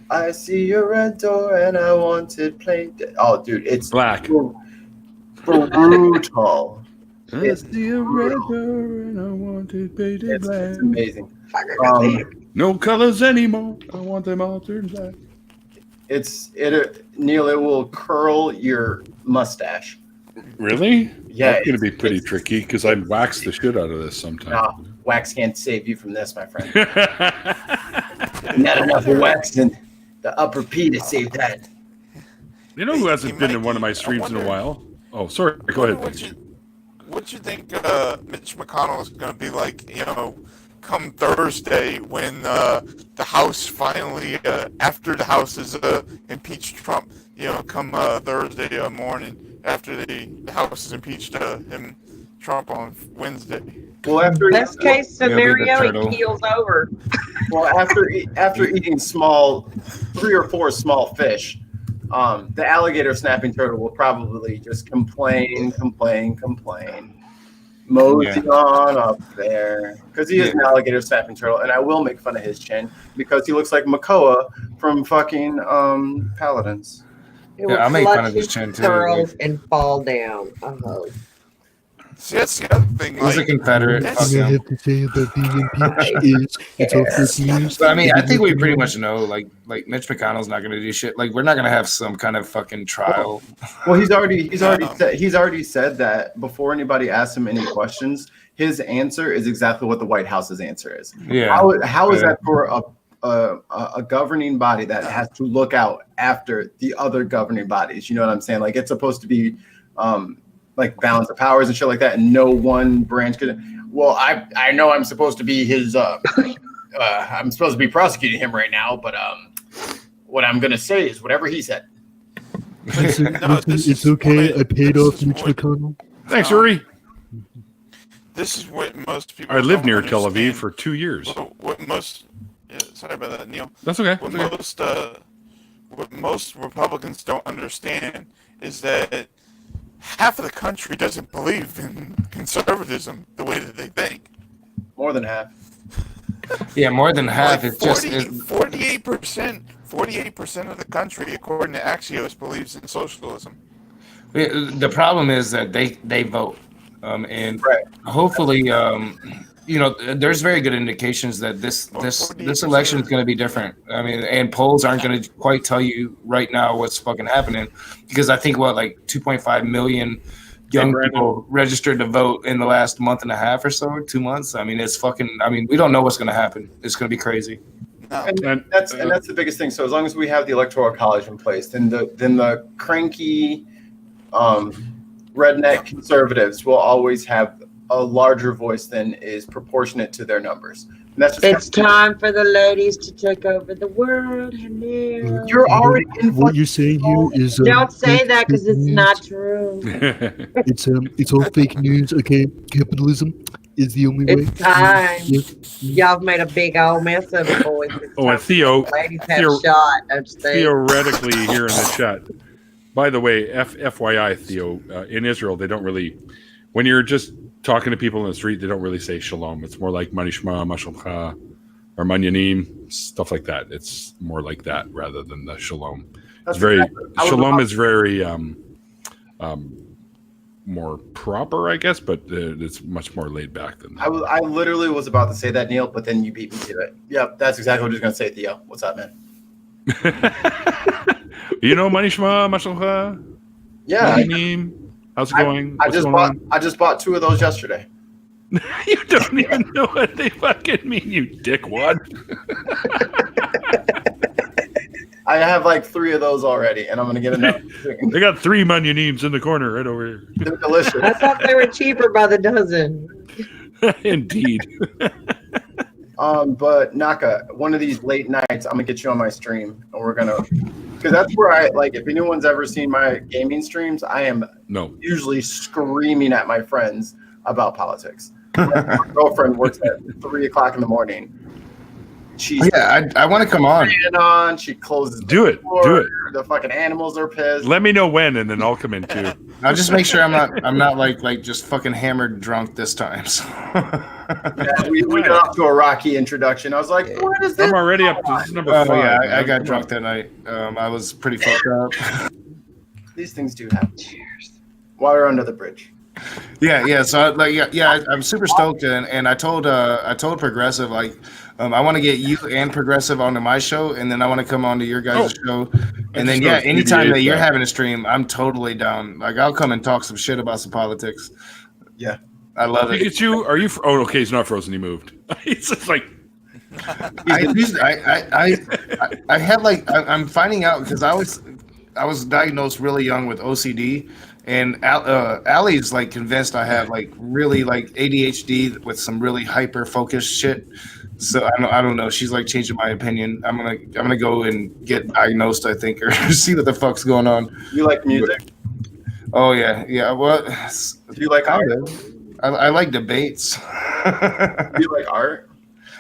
I see your red door and I wanted plain. Oh, dude, it's Black. brutal. I see a red door and I wanted painted black. It's amazing. No colors anymore. I want them all turned black. Neil, it will curl your mustache. Really? Yeah, That's going to be pretty tricky because I wax the shit out of this sometimes. No, wax can't save you from this, my friend. Not enough wax in the upper P to save that. You know who hasn't been in one of my streams in a while? Oh, sorry. Go ahead. What you think Mitch McConnell is going to be like, come Thursday when the House finally, after the House is impeached Trump, come Thursday morning after the House has impeached Trump on Wednesday. Well, after best case scenario, he keels over. Well, after eating 3 or 4 small fish, the alligator snapping turtle will probably just complain, mosey on up there, because he is an alligator snapping turtle, and I will make fun of his chin because he looks like Makoa from fucking Paladins. I make fun of his chin too. And fall down. Oh. See, that's the other thing. He's a Confederate. I have to say about being impeached it's all fake news. But I mean, I think we pretty much know, like Mitch McConnell's not going to do shit. Like, we're not going to have some kind of fucking trial. Well, he's already said that before anybody asks him any questions, his answer is exactly what the White House's answer is. Yeah. How is that for a governing body that has to look out after the other governing bodies? You know what I'm saying? Like, it's supposed to be like balance of powers and shit like that, and no one branch could. Well, I know I'm supposed to be his. I'm supposed to be prosecuting him right now, but what I'm gonna say is whatever he said. It's okay. I paid off Mitch McConnell. Thanks, Uri. This is what most people. I lived near Tel Aviv for 2 years. Sorry about that, Neil. That's okay. What most Republicans don't understand is that half of the country doesn't believe in conservatism the way that they think. More than half. Yeah, more than half. Like 48% of the country, according to Axios, believes in socialism. The problem is that they vote, and hopefully, there's very good indications that this election is going to be different. I mean, and polls aren't going to quite tell you right now what's fucking happening, because I think 2.5 million young people registered to vote in the last month and a half or so, 2 months. I mean, we don't know what's going to happen. It's going to be crazy. And that's the biggest thing. So as long as we have the Electoral College in place, then the cranky redneck conservatives will always have a larger voice than is proportionate to their numbers. And that's just it's time for the ladies to take over the world. Hello. You're already in. What you're saying here is don't say that because it's not true. It's all fake news. Okay, capitalism is the only way. It's time. Y'all made a big old mess of it, boys. And Theo, ladies have shot. Theoretically, here in the chat. By the way, FYI, Theo, in Israel, they don't really, when you're just talking to people in the street, they don't really say shalom. It's more like manishma, mashalcha, or manyanim, stuff like that. It's more like that rather than the shalom. Shalom is very more proper, I guess, but it's much more laid back than that. I literally was about to say that, Neil, but then you beat me to it. Yep, that's exactly what I was going to say, Theo. What's up, man? manishma, mashalcha? Yeah. Manyanim. How's it going? I just bought 2 of those yesterday. You don't even know what they fucking mean, you dickwad. I have 3 of those already, and I'm gonna get another. They got 3 Munyanims in the corner right over here. They're delicious. I thought they were cheaper by the dozen. Indeed. But Naka, one of these late nights, I'm gonna get you on my stream, and we're gonna, because that's where I if anyone's ever seen my gaming streams, I am usually screaming at my friends about politics. My girlfriend works at 3 o'clock in the morning, She's I want to come on. She closes. Do it. The fucking animals are pissed. Let me know when, and then I'll come in too. I'll just make sure I'm not like just fucking hammered drunk this time. So. Yeah, we got off to a rocky introduction. I was like, what is this? I'm already up to this number 5. Yeah, I got drunk that night. I was pretty fucked up. These things do happen. Cheers. Water under the bridge. Yeah. So I'm super stoked, and I told Progressive I want to get you and Progressive onto my show, and then I want to come onto your guys' show, and then anytime that you're having a stream, I'm totally down. Like I'll come and talk some shit about some politics. Yeah, I love it. Pikachu, are you? Oh, okay, he's not frozen. He moved. It's just like. I had I'm finding out because I was diagnosed really young with OCD. And Allie's convinced I have really ADHD with some really hyper focused shit. So I don't know. She's changing my opinion. I'm gonna go and get diagnosed, I think, or see what the fuck's going on. You like music? Oh yeah. Well, do you like art? I like debates. Do you like art?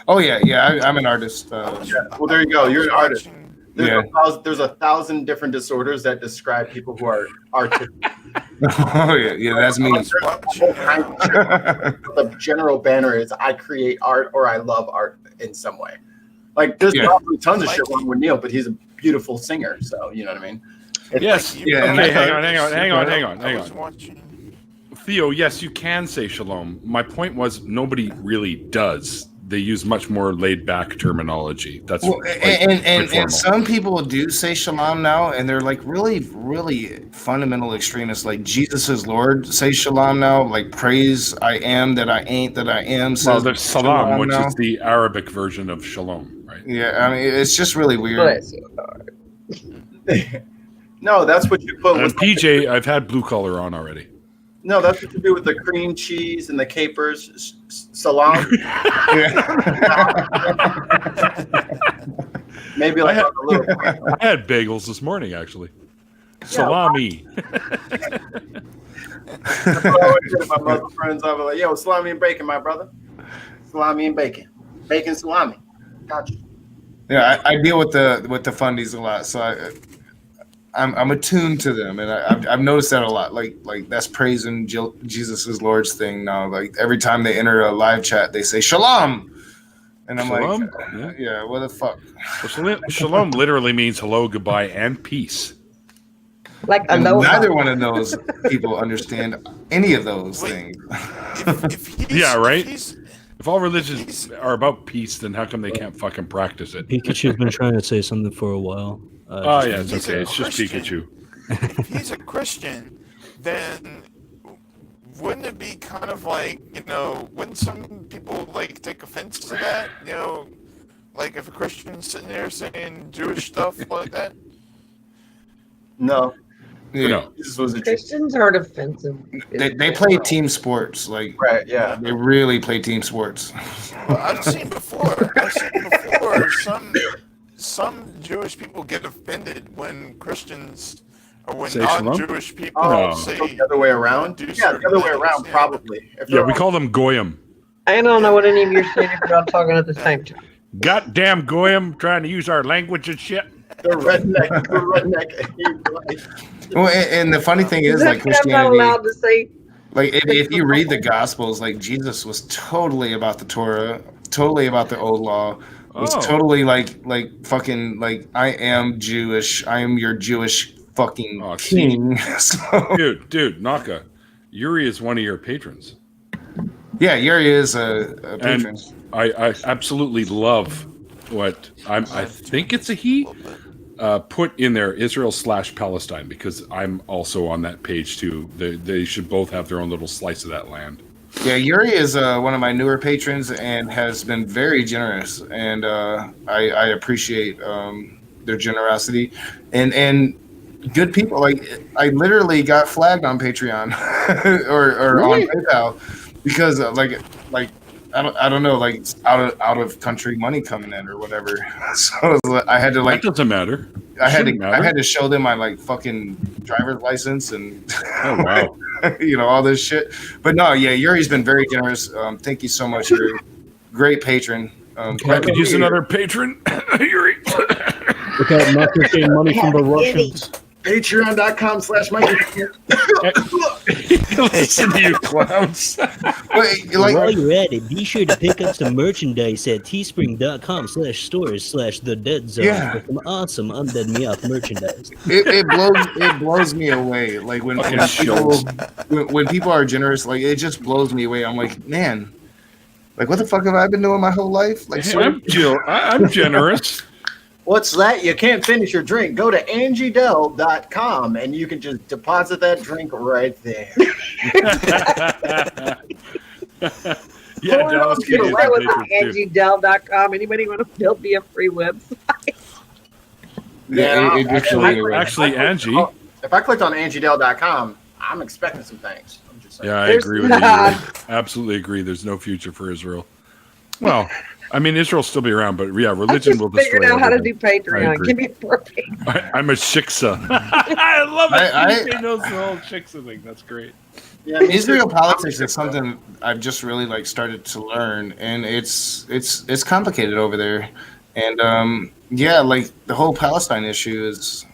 Oh yeah. I'm an artist. Well, there you go. You're an artist. There's 1,000 different disorders that describe people who are artistic. Oh yeah, that's me. The general banner is I create art or I love art in some way. There's probably tons of shit wrong with Neil, but he's a beautiful singer, so you know what I mean. Yes. Yeah. Okay, hang on. Theo, yes, you can say shalom. My point was nobody really does. They use much more laid-back terminology. That's and some people do say shalom now, and they're really, really fundamental extremists. Like Jesus is Lord, say shalom now. Praise I am that I ain't that I am. Well, there's salam, which is the Arabic version of shalom, right? Yeah, I mean it's just really weird. No, that's what you put. And PJ, I've had blue collar on already. No, that's what you do with the cream cheese and the capers. Salam. Maybe I had bagels this morning, actually. Salami. My Muslim friends, I was like, yo, salami and bacon, my brother. Salami and bacon. Bacon salami. Gotcha. Yeah, I deal with the fundies a lot, so I'm attuned to them, and I've noticed that a lot. That's praising Jesus' Lord's thing now. Every time they enter a live chat, they say shalom, and I'm shalom? Yeah, what the fuck? Well, shalom literally means hello, goodbye, and peace. Neither one of those people understand any of those things. Yeah, right. If all religions are about peace, then how come they can't fucking practice it? Pikachu's been trying to say something for a while. Yeah, it's okay. It's just Pikachu. If he's a Christian, then wouldn't it be kind of wouldn't some people take offense to that? If a Christian's sitting there saying Jewish stuff like that? No. Yeah. Christians aren't offensive. They play team sports, right? Yeah, they really play team sports. Well, I've seen before some Jewish people get offended when Christians or when non-Jewish people say the other way around. Yeah, the other way around, probably. We call them goyim. I don't know what any of you are saying if you're not talking at the same time. Goddamn goyim, trying to use our language and shit. The redneck. Well, and the funny thing is, Christianity. I'm not allowed to say. If you read the Gospels, Jesus was totally about the Torah, totally about the old law. Was totally fucking I am Jewish. I am your Jewish fucking king. Dude, Naka, Yuri is one of your patrons. Yeah, Yuri is a patron. And I absolutely love what I think it's a he put in there, Israel/Palestine, because I'm also on that page too. They should both have their own little slice of that land. Yeah, Yuri is one of my newer patrons and has been very generous, and I appreciate their generosity and good people. I literally got flagged on Patreon or really? On PayPal because I don't know, out of country money coming in or whatever. So I had to that doesn't matter. I had to show them my fucking driver's license and oh wow. All this shit. But no, yeah, Yuri's been very generous. Thank you so much, Yuri. Great patron. I could use another patron. Look out, Marcus getting money from the Russians. Patreon.com/Mikey. Listen to you clowns. While you're at it, be sure to pick up some merchandise at teespring.com/stores/the-dead-zone for some awesome Undead Meow merchandise. It blows me away. Like when people are generous, like it just blows me away. I'm like, man, like what the fuck have I been doing my whole life? Like, I'm generous. What's that? You can't finish your drink. Go to angiedell.com and you can just deposit that drink right there. Yeah, Dallas can use Right with the patrons, too. angiedell.com. Anybody want to build me a free website? Actually, Angie. If I clicked on angiedell.com, I'm expecting some things. I'm just saying. Yeah, I agree with you. I absolutely agree. There's no future for Israel. Well, I mean, Israel will still be around, but yeah, religion will destroy figured out how to everything. do Patreon. Give me a break. I'm a shiksa. I love it. He knows the whole shiksa thing. That's great. Yeah, Israel politics is something I've just really like started to learn, and it's complicated over there. And yeah, like the whole Palestine issue is,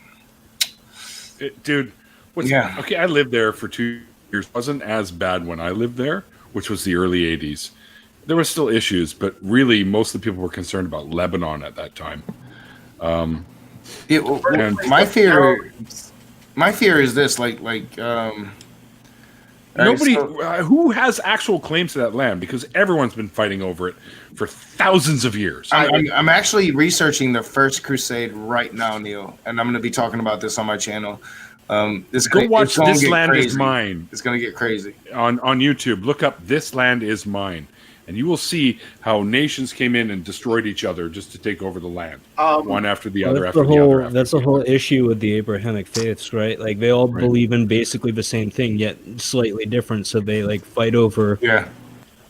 dude. Okay, I lived there for 2 years. It wasn't as bad when I lived there, which was the early '80s. There were still issues, but really, most of the people were concerned about Lebanon at that time. My fear is this: nobody who has actual claims to that land, because everyone's been fighting over it for thousands of years. I'm actually researching the First Crusade right now, Neil, and I'm going to be talking about this on my channel. Go watch This Land Is Mine. It's going to get crazy on YouTube. Look up This Land Is Mine. And you will see how nations came in and destroyed each other just to take over the land, one after the other. That's the whole issue with the Abrahamic faiths, right? Like they all believe in basically the same thing, yet slightly different. So they like fight over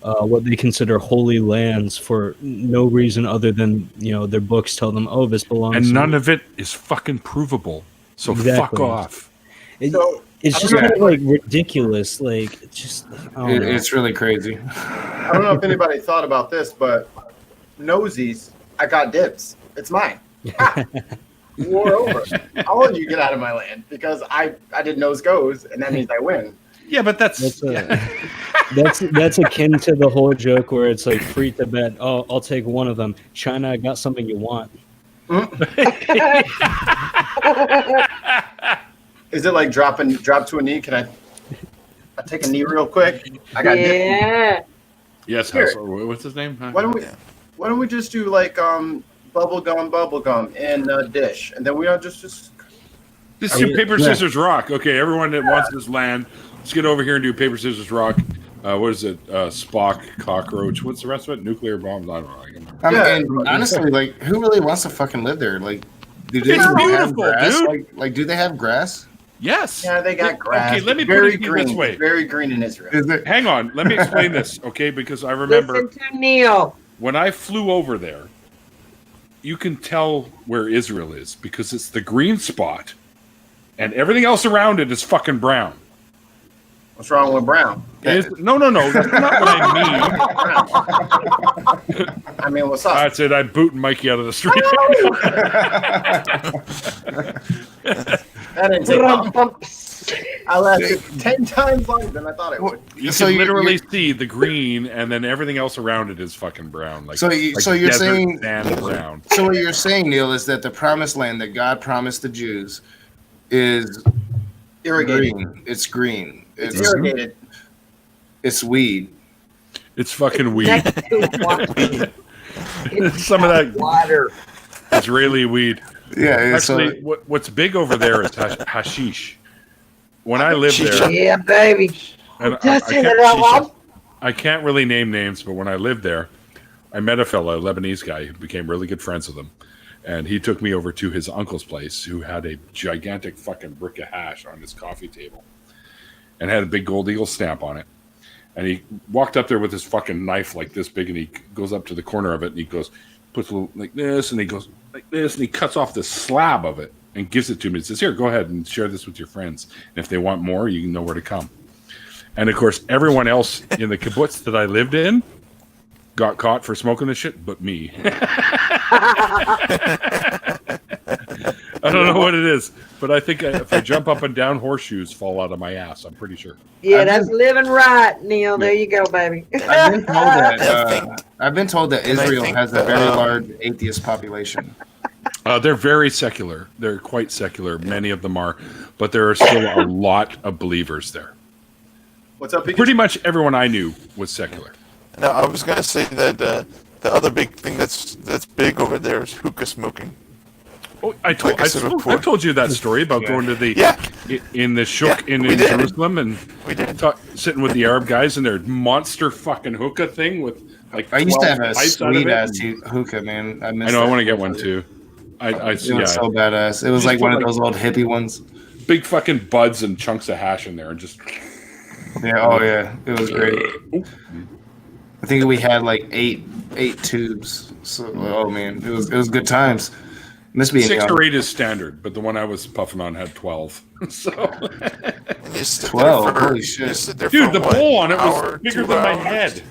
what they consider holy lands for no reason other than their books tell them, oh, this belongs. And none of it is fucking provable. So fuck off. It's just kind of like ridiculous. Like it's really crazy. I don't know if anybody thought about this, but nosies, I got dibs. It's mine. War over. I'll let you get out of my land because I did nose goes, and that means I win. Yeah, but that's akin to the whole joke where it's like free Tibet. Oh, I'll take one of them. China, I got something you want. Is it like drop to a knee? Can I take a knee real quick? I got dip. Yes. What's his name? Why don't we just do like bubble gum in a dish, and then we all just do paper scissors rock. Okay, everyone that wants this land, let's get over here and do paper scissors rock. What is it? Spock, cockroach. What's the rest of it? Nuclear bombs. I don't know. And honestly, like, who really wants to fucking live there? Like, do they have grass? Dude. Like, do they have grass? Yes. Yeah, they got grass. Okay, let me put it this way. Very green in Israel. Hang on. Let me explain this, okay? Because I remember Listen to Neil. When I flew over there, you can tell where Israel is because it's the green spot, and everything else around it is fucking brown. What's wrong with brown? No. That's not what I mean. I mean, what's up? That's it. I'm booting Mikey out of the street. That didn't take long. I lasted 10 times longer than I thought it would. You can literally see the green, and then everything else around it is fucking brown. Like, so you're saying sand brown. So what you're saying, Neil, is that the promised land that God promised the Jews is irrigated. Green. It's green. It's irrigated. It's weed. It's fucking weed. It's some of that water. Israeli weed. Yeah. Actually, what's big over there is hashish. When I lived there, yeah, baby. And I can't really name names, but when I lived there, I met a fellow, a Lebanese guy, who became really good friends with him. And he took me over to his uncle's place, who had a gigantic fucking brick of hash on his coffee table and had a big gold eagle stamp on it. And he walked up there with his fucking knife like this big, and he goes up to the corner of it, and he goes, puts a little like this, and he goes like this, and he cuts off the slab of it and gives it to me. He says, here, go ahead and share this with your friends. And if they want more, you know where to come. And, of course, everyone else in the kibbutz that I lived in got caught for smoking this shit, but me. I don't know what it is, but I think if I jump up and down, horseshoes fall out of my ass. I'm pretty sure. Yeah, that's living right, Neil. There you go, baby. I've been told that Israel has a very large atheist population. They're very secular. They're quite secular. Many of them are, but there are still a lot of believers there. What's up, Pikachu? Pretty much everyone I knew was secular. Now, I was gonna say that the other big thing that's big over there is hookah smoking. Oh, I told you that story about going to the in the shuk in Jerusalem and sitting with the Arab guys in their monster fucking hookah thing with like. I used to have a sweet ass hookah, man. I know. I want to get one too. It was so badass. It was like one of those old hippie ones. Big fucking buds and chunks of hash in there, and just. Yeah. Oh yeah. It was great. I think we had like eight tubes. So oh man, it was good times. Must be 6 or 8 is standard, but the one I was puffing on had 12. So 12. Holy shit, dude! The bowl on it was bigger than my head.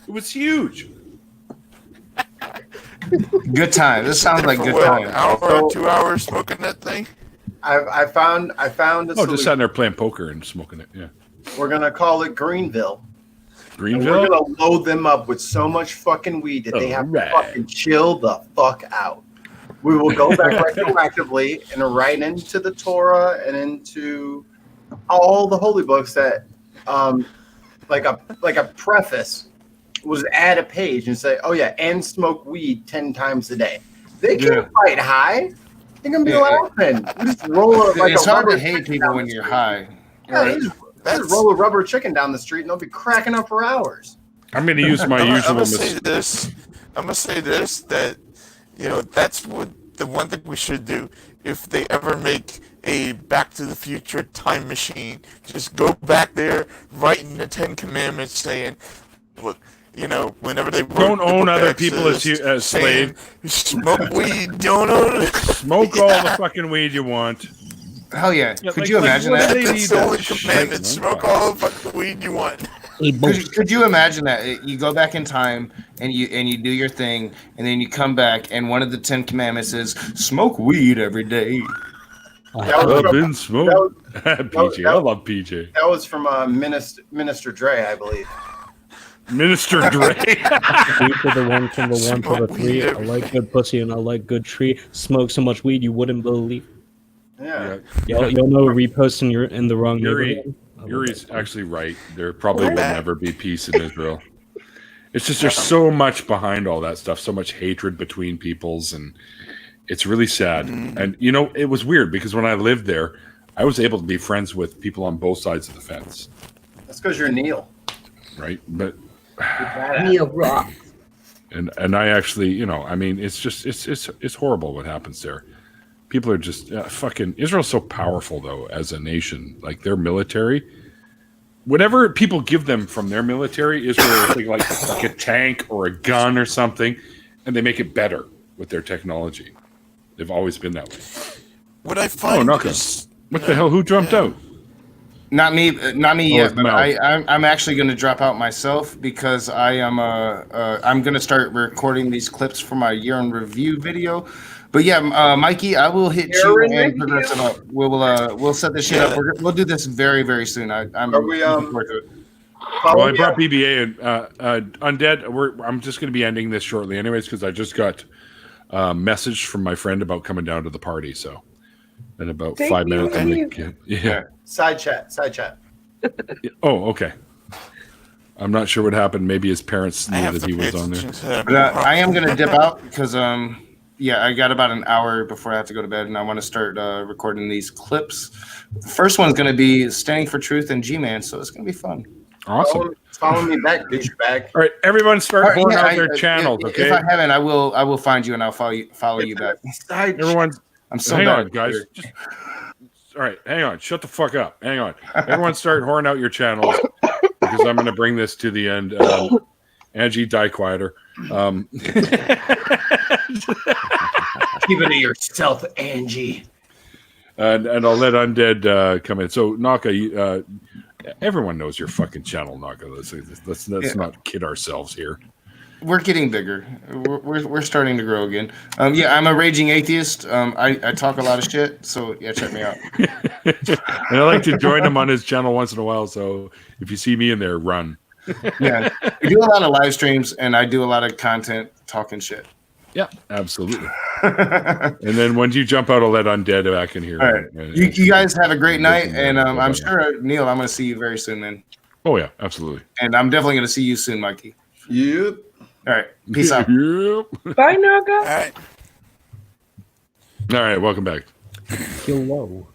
It was huge. Good time. This sounds like good time. An hour, 2 hours smoking that thing. I found a just sitting there playing poker and smoking it. Yeah. We're gonna call it Greenville. Greenville. And we're gonna load them up with so much fucking weed that they have to fucking chill the fuck out. We will go back retroactively and right into the Torah and into all the holy books that, like a preface, was add a page and say, "Oh yeah, and smoke weed 10 times a day." They can't fight high. They're gonna be laughing. You just roll it like it's hard to hate people when you're high. Yeah, just roll a rubber chicken down the street and they'll be cracking up for hours. I'm going to use my usual. I'm gonna say this that that's what the one thing we should do if they ever make a Back to the Future time machine. Just go back there, write in the 10 Commandments saying, look, whenever they don't own other people as slaves. Smoke weed, don't own it. Smoke all the fucking weed you want. Hell yeah! Could you imagine that? That's the only commandment. Smoke all the fucking weed you want. Could you imagine that? You go back in time and you do your thing, and then you come back, and one of the 10 Commandments is smoke weed every day. I've been smoking. PJ, I love PJ. That was from Minister Dre, I believe. Minister Dre. The one from the 1 to the 3. I like good pussy and I like good tree. Smoke so much weed you wouldn't believe. Yeah. You'll know reposting you're in the wrong neighborhood. Yuri's actually right. There probably will never be peace in Israel. It's just there's so much behind all that stuff, so much hatred between peoples, and it's really sad. And it was weird because when I lived there, I was able to be friends with people on both sides of the fence. That's because you're Neil. Right? But Neil rocks. And I actually, I mean, it's just it's horrible what happens there. People are just fucking. Israel's so powerful though as a nation. Like their military, whatever people give them from their military, Israel will take like a tank or a gun or something, and they make it better with their technology. They've always been that way. What I find what the hell? Who jumped out? Not me yet. But I'm actually going to drop out myself because I am I'm going to start recording these clips for my year in review video. But yeah, Mikey, I will hit you and progress it up. We'll set this shit up. We'll do this very, very soon. I'm looking forward to it. Well, I brought BBA and Undead. I'm just going to be ending this shortly, anyways, because I just got a message from my friend about coming down to the party. So in about 5 minutes, yeah. Side chat. Oh, okay. I'm not sure what happened. Maybe his parents knew that he was on there. But I am going to dip out because I got about an hour before I have to go to bed, and I want to start recording these clips. The first one's going to be Standing for Truth and G-Man, so it's going to be fun. Awesome. Follow me back, douchebag. All right, everyone start pouring out their channels, okay? If I haven't, I will find you, and I'll follow you back. Everyone, I'm so hang bad, on, guys. All right, hang on. Shut the fuck up. Hang on. Everyone start whoring out your channels because I'm going to bring this to the end. Angie, die quieter. Keep it to yourself, Angie. And I'll let Undead come in. So, Naka, everyone knows your fucking channel, Naka. Let's not kid ourselves here. we're getting bigger. We're starting to grow again. Yeah, I'm a raging atheist. I talk a lot of shit, so yeah, check me out. And I like to join him on his channel once in a while. So if you see me in there, run. Yeah, we do a lot of live streams, and I do a lot of content talking shit. Yeah, absolutely. And then once you jump out, I'll let Undead back in here. All right, you guys have a great night, and I'm sure Neil, I'm going to see you very soon, man. Oh yeah, absolutely. And I'm definitely going to see you soon, Mikey. Yep. All right, peace out. Yep. Bye, Naga. All right. All right, welcome back. Hello.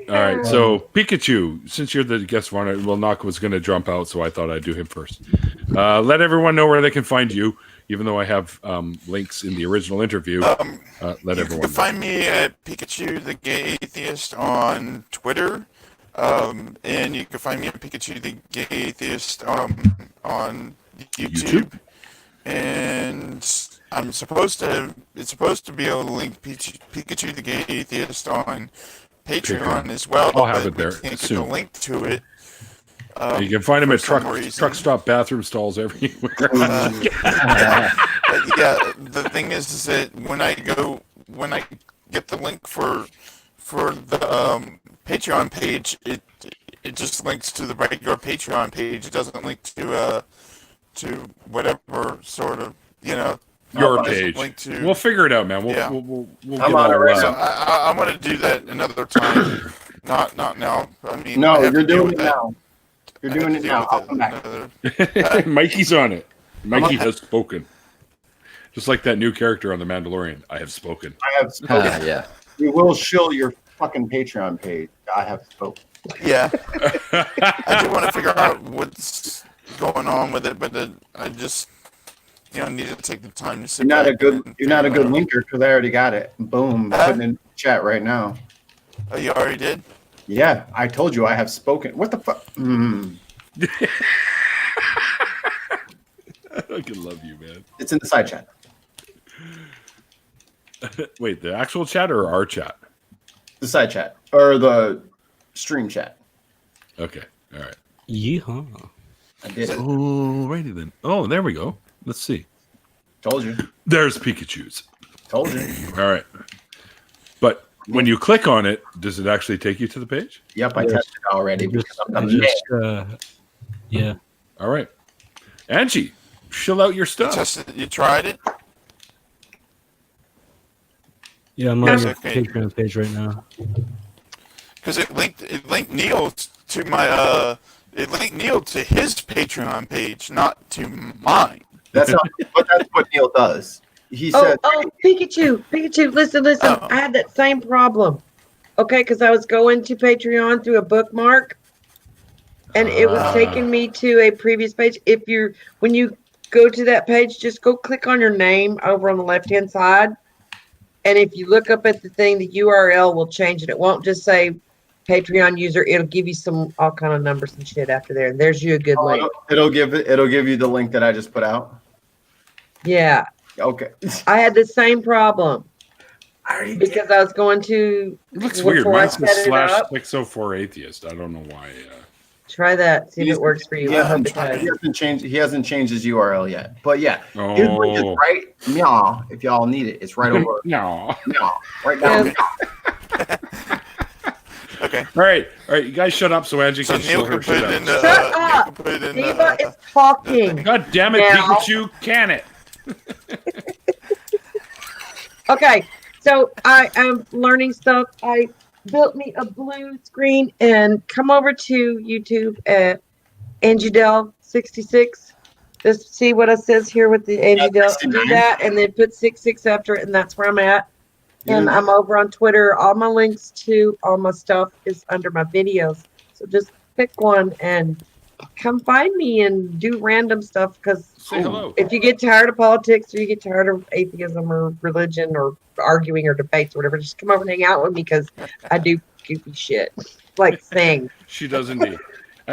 All right, so Pikachu, since you're the guest runner, well, Naka was going to jump out, so I thought I'd do him first. Let everyone know where they can find you, even though I have links in the original interview. Let everyone You can know. find me at Pikachu the Gay Atheist on Twitter. And you can find me at Pikachu the Gay Atheist on YouTube. And it's supposed to be able to link Pikachu the Gay Atheist on Patreon as well. I'll have it there Can't get soon. the link to it. You can find him at for truck some reason. stop bathroom stalls everywhere. But yeah, the thing is that when I get the link for the Patreon page, it just links to the regular Patreon page. It doesn't link to whatever sort of Your page. Link to, We'll figure it out, man. We'll get I'm on it right so now. I'm gonna do that another time. Not now. I mean, No, I have you're to deal doing with it that. now. You're I have doing to it deal now. with I'll it come back. another- Mikey's on it. Mikey has spoken. Just like that new character on The Mandalorian. I have spoken. I have spoken. Yeah. We will shill your fucking Patreon page. I have spoken. Yeah, I do want to figure out what's going on with it, but I just need to take the time to sit. You're not a back good. and You're not a figure good out. linker because I already got it. Boom. Putting it in chat right now. Oh, you already did? Yeah, I told you I have spoken. What the fuck? I fucking love you, man. It's in the side chat. Wait, the actual chat or our chat? The side chat or the stream chat. Okay. All right. Yeehaw. I did it. Alrighty then. Oh, there we go. Let's see. Told you. There's Pikachu's. Told you. All right. But when you click on it, does it actually take you to the page? Yep, I tested it already because I'm the man. Yeah. All right. Angie, chill out your stuff. You tried it? Yeah, I'm on the Okay. Patreon page right now. Because it linked Neil to my linked Neil to his Patreon page, not to mine. That's what Neil does. He Oh, said, Pikachu, listen. Oh. I had that same problem. Okay, because I was going to Patreon through a bookmark, and it was taking me to a previous page. When you go to that page, just go click on your name over on the left-hand side, and if you look up at the thing, the URL will change it. It won't just say Patreon user. It'll give you all kind of numbers and shit after there. And there's you a good link. it'll give you the link that I just put out. Yeah. Okay. I had the same problem because I was going to. It looks weird. before I Mine says set it up. /604 atheist. I don't know why. Try that. See if it works for you. He I hope hasn't, it does. he hasn't changed his URL yet. But yeah, his link is right. Meow. If y'all need it, it's right over. No. Meow. Right down. Yes. Okay. All right. You guys shut up so Angie So can chill Neil her can put shit it in out. Shut up. Neil can put it in Diva is talking. God damn it, Now. Pikachu! Can it? Okay, so I am learning stuff. I built me a blue screen and come over to YouTube at Angidel66. Just see what it says here with the Angidel. Do that and then put 66 after it, and that's where I'm at. And I'm over on Twitter. All my links to all my stuff is under my videos. So just pick one and come find me and do random stuff, because Say hello. if you get tired of politics or you get tired of atheism or religion or arguing or debates or whatever, just come over and hang out with me, because I do goofy shit like sing She does indeed.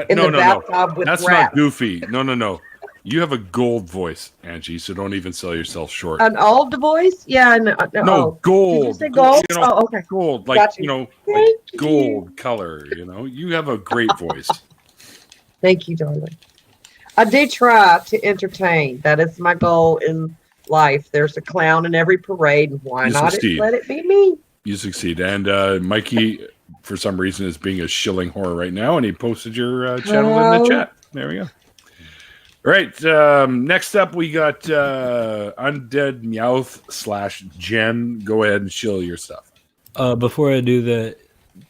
in No. the bathtub with That's rap. not goofy. No. You have a gold voice, Angie, so don't even sell yourself short. An old voice? Yeah, no. No, gold. Did you say gold? You know, Oh, okay. gold, like, Got you. like Thank you. gold color, You have a great voice. Thank you, darling. I do try to entertain. That is my goal in life. There's a clown in every parade, and why not let it be me? You succeed. And Mikey, for some reason, is being a shilling whore right now, and he posted your channel in the chat. There we go. All right. Next up, we got Undead Meowth / Jen. Go ahead and shill your stuff. Before I do that,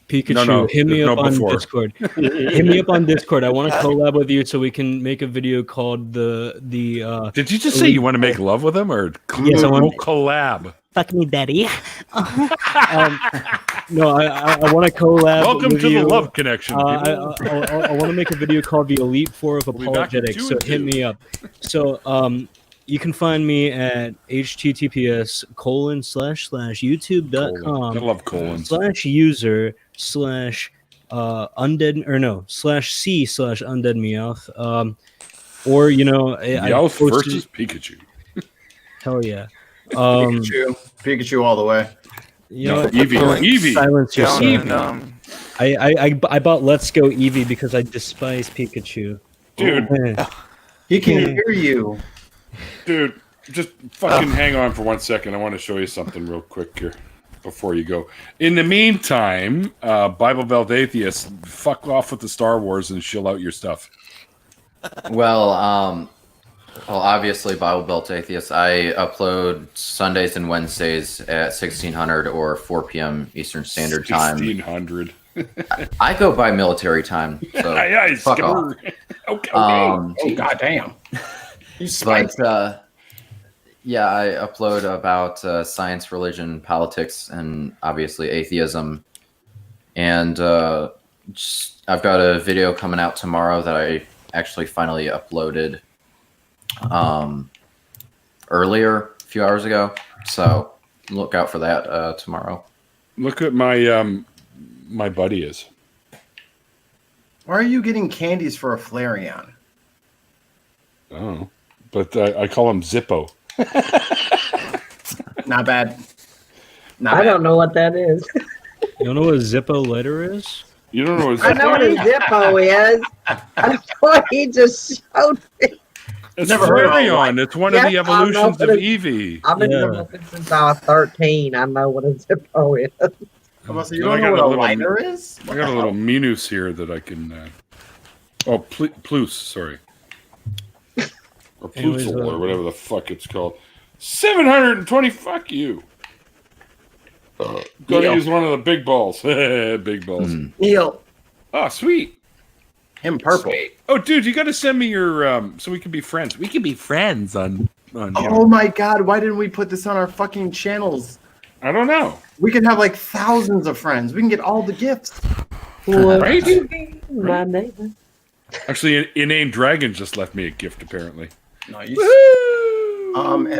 Pikachu, hit me up on Discord. Hit me up on Discord. I want to collab with you so we can make a video called the. Did you just say you want to make love with him, or yes, I want collab? Fuck me, daddy. No, I want to collab. Welcome with to you. the love connection. I want to make a video called the Elite Four of Apologetics. So hit me up. So you can find me at https://youtube.com/user/undead/c/undead Meowth. Or Meowth versus Pikachu. Hell yeah. Pikachu all the way. Eevee. Silence yourself. I bought Let's Go Eevee because I despise Pikachu. Dude. He can hear you. Dude, just fucking hang on for 1 second. I want to show you something real quick here before you go. In the meantime, Bible Belt Atheist, fuck off with the Star Wars and shill out your stuff. Well, obviously, Bible Belt Atheist. I upload Sundays and Wednesdays at 1600 or 4 p.m. Eastern Standard Time. 1600. I go by military time. So fuck off. Okay. Oh goddamn! But yeah, I upload about science, religion, politics, and obviously atheism. And I've got a video coming out tomorrow that I actually finally uploaded earlier, a few hours ago. So look out for that tomorrow. Look at my my buddy is. Why are you getting candies for a Flareon? Oh, but I call him Zippo. Not bad. I don't know what that is. You don't know what a Zippo letter is? You don't know what I know what a Zippo is. I thought he just showed me. It's Flareon. It's one of the evolutions of Eevee. I've been looking since I was 13. I know what a Zippo is. You don't know what a lighter is? I got a little Minus here that I can... Plus, sorry. Or Plusel, or whatever the fuck it's called. 720, fuck you. Gotta use one of the big balls. Big balls. Neil. Oh, sweet. Him purple. Sweet. Oh, dude, you gotta send me your... so we can be friends. We can be friends on oh my god, why didn't we put this on our fucking channels? I don't know. We could have like thousands of friends. We can get all the gifts. Right? My neighbor. Actually, Inane Dragon just left me a gift, apparently. Nice. And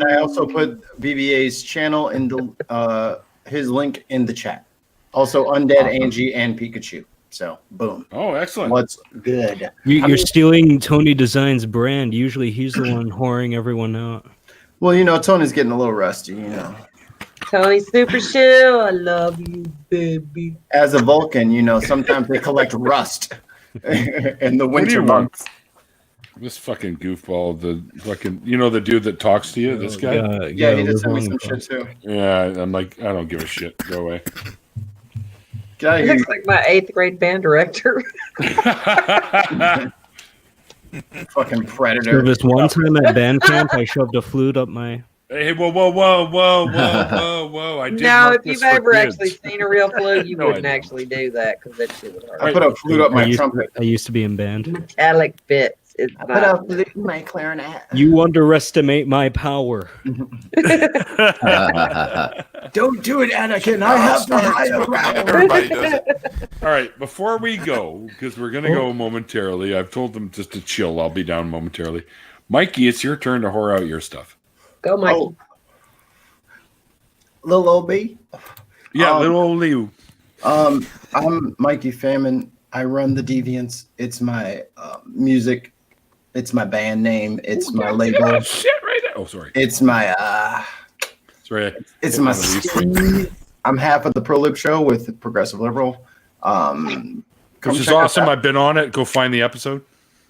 I also put BBA's channel in the his link in the chat. Also, Undead, Angie, and Pikachu. So, boom. Oh, excellent. What's good? You're stealing Tony Design's brand. Usually he's the one whoring everyone out. Well, Tony's getting a little rusty, Tony Super Shoe, I love you, baby. As a Vulcan, sometimes they collect rust in the winter months. This fucking goofball, the fucking, the dude that talks to you, this guy? Yeah, he just sent me some shit too. Yeah, I'm like, I don't give a shit. Go away. Get out of He here. looks like my 8th grade band director. Fucking predator. So this one time at band camp, I shoved a flute up my... Hey, whoa. I did No, mark if this you've for ever kids. actually seen a real flute, you No, I wouldn't didn't. actually do that because that shit would hurt. I put a flute up my trumpet. I used to be in band. Metallic bits. It's I put a not. flute in my clarinet. You underestimate my power. Don't do it, Anakin. I have the higher ground. Everybody does it. All right, before we go, because we're going to go momentarily, I've told them just to chill. I'll be down momentarily. Mikey, it's your turn to whore out your stuff. Go, Mikey. Little old B. Yeah, little old Lou. I'm Mikey Famine. I run the Deviants. It's my music. It's my band name. It's my label. Oh, shit right now. Oh, sorry. It's my Sorry. It's my sleeve. I'm half of the Pro Lib Show with Progressive Liberal. Which is awesome. I've been on it. Go find the episode.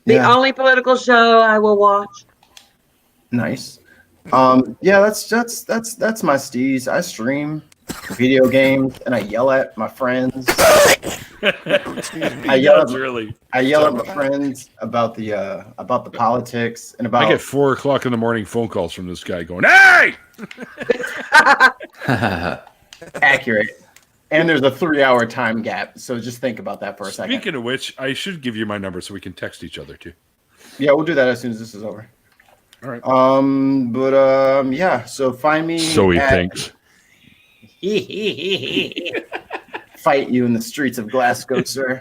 The only political show I will watch. Nice. Yeah, that's my steez. I stream video games and I yell at my friends. I yell at my friends about the politics and about. I get 4 o'clock in the morning phone calls from this guy going, "Hey!" Accurate. And there's a 3-hour time gap, so just think about that for a second. Speaking of which, I should give you my number so we can text each other too. Yeah, we'll do that as soon as this is over. All right. Yeah. So find me. So he thinks. Fight you in the streets of Glasgow, sir.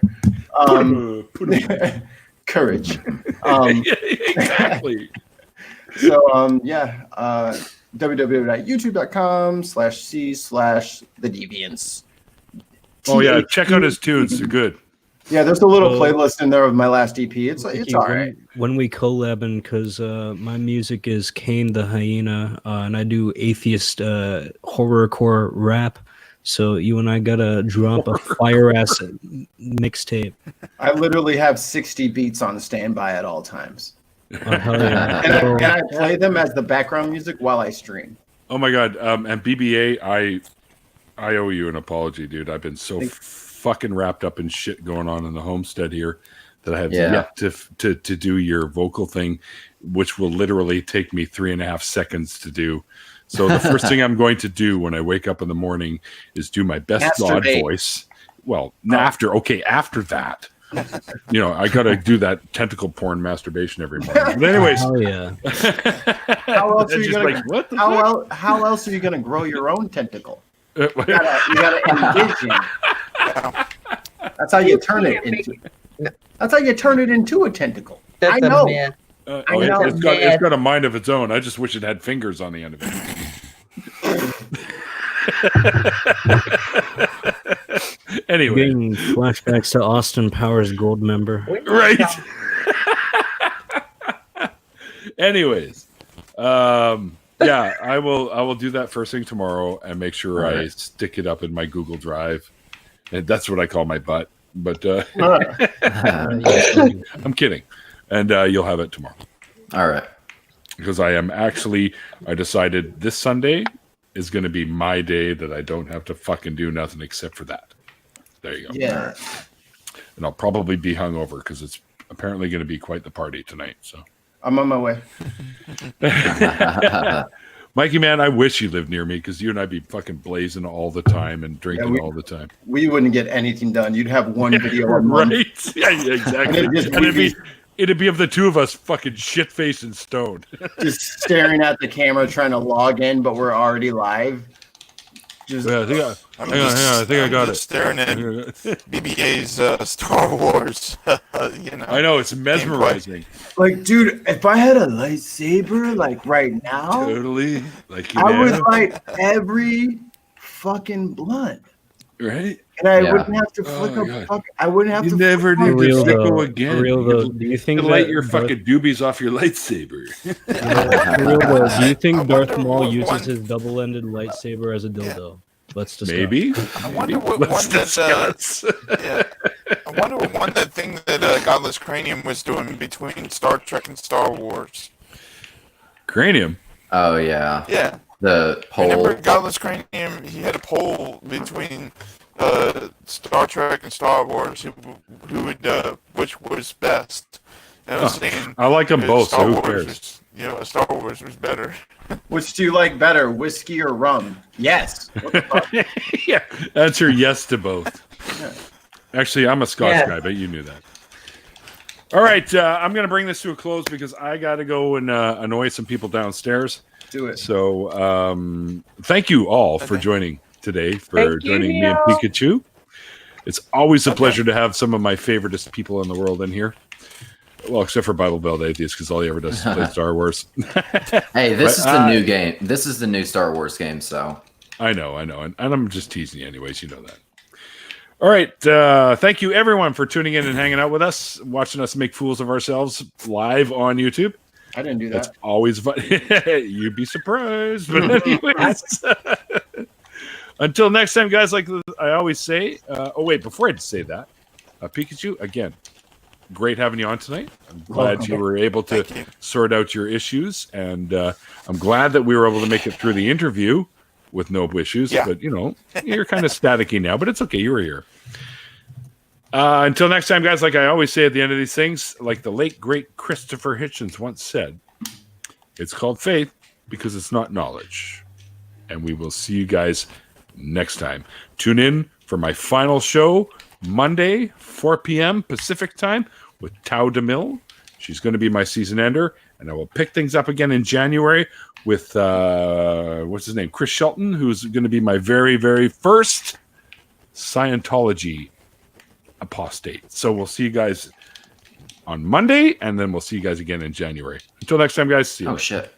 Courage. Exactly. So www.youtube.com/c/thedeviants. Oh yeah, check out his tunes. They're good. Yeah, there's a little playlist in there of my last EP. It's all right. When we collabing, because my music is Kane the Hyena, and I do atheist horrorcore rap. So you and I gotta drop a fire ass mixtape. I literally have 60 beats on standby at all times. Oh, hell yeah. and I play them as the background music while I stream. Oh my god! And BBA, I owe you an apology, dude. I've been so fucking wrapped up in shit going on in the homestead here that I have yet to do your vocal thing, which will literally take me 3.5 seconds to do. So the first thing I'm going to do when I wake up in the morning is do my best God voice. Well, after that, I got to do that tentacle porn masturbation every morning. But anyways, how else are you gonna? How else are you gonna grow your own tentacle? You gotta envision. That's how you turn it into. That's how you turn it into a tentacle. I know. It's got a mind of its own. I just wish it had fingers on the end of it. Anyway, getting flashbacks to Austin Powers Gold member. Right. Anyways, I will do that first thing tomorrow and make sure I stick it up in my Google Drive. And that's what I call my butt. But I'm kidding. And you'll have it tomorrow. All right. Because I decided this Sunday is going to be my day that I don't have to fucking do nothing except for that. There you go. Yeah. And I'll probably be hungover because it's apparently going to be quite the party tonight. So I'm on my way. Mikey, man, I wish you lived near me because you and I'd be fucking blazing all the time and drinking all the time. We wouldn't get anything done. You'd have one video a month. Right? Yeah, exactly. It'd be of the two of us fucking shit-faced and stoned. Just staring at the camera trying to log in, but we're already live. I think I got it. Staring at BBA's Star Wars. I know, it's mesmerizing. Like, dude, if I had a lightsaber, like right now, totally, I would light every fucking blunt. Right? And I wouldn't have to flick a fuck. I wouldn't have to. Never need to sicko again. For real though, do you think light your fucking doobies off your lightsaber? For real though, do you think Darth Maul uses his double-ended lightsaber as a dildo? Let's discuss. Maybe. I wonder what one that thing that Godless Cranium was doing between Star Trek and Star Wars. Cranium? Oh yeah. Yeah. The pole. Remember Godless Cranium? He had a poll between Star Trek and Star Wars. Who would which was best? And I was saying, I like them both. So who cares? Star Wars was better. Which do you like better, whiskey or rum? Yes. Yeah, answer yes to both. Yeah. Actually, I'm a Scotch guy, but you knew that. All right, I'm going to bring this to a close because I got to go and annoy some people downstairs. Do it. So thank you all for joining today, joining me and Pikachu. It's always a pleasure to have some of my favoriteest people in the world in here. Well, except for Bible Belt Atheist, because all he ever does is play Star Wars. Hey, this is the new game. This is the new Star Wars game, so. I know. And I'm just teasing you anyways, you know that. All right. Thank you, everyone, for tuning in and hanging out with us, watching us make fools of ourselves live on YouTube. I didn't do that. That's always fun. You'd be surprised. But anyways, until next time, guys, like I always say. Before I say that, Pikachu, again, great having you on tonight. I'm glad you were able to sort out your issues, and I'm glad that we were able to make it through the interview with no issues. Yeah. But, you're kind of staticky now, but it's okay. You were here. Until next time, guys, like I always say at the end of these things, like the late, great Christopher Hitchens once said, it's called faith because it's not knowledge. And we will see you guys next time. Tune in for my final show, Monday, 4 p.m. Pacific time with Tao DeMille. She's going to be my season ender. And I will pick things up again in January with, what's his name? Chris Shelton, who's going to be my very, very first Scientology apostate. So we'll see you guys on Monday, and then we'll see you guys again in January. Until next time, guys. See you. Shit.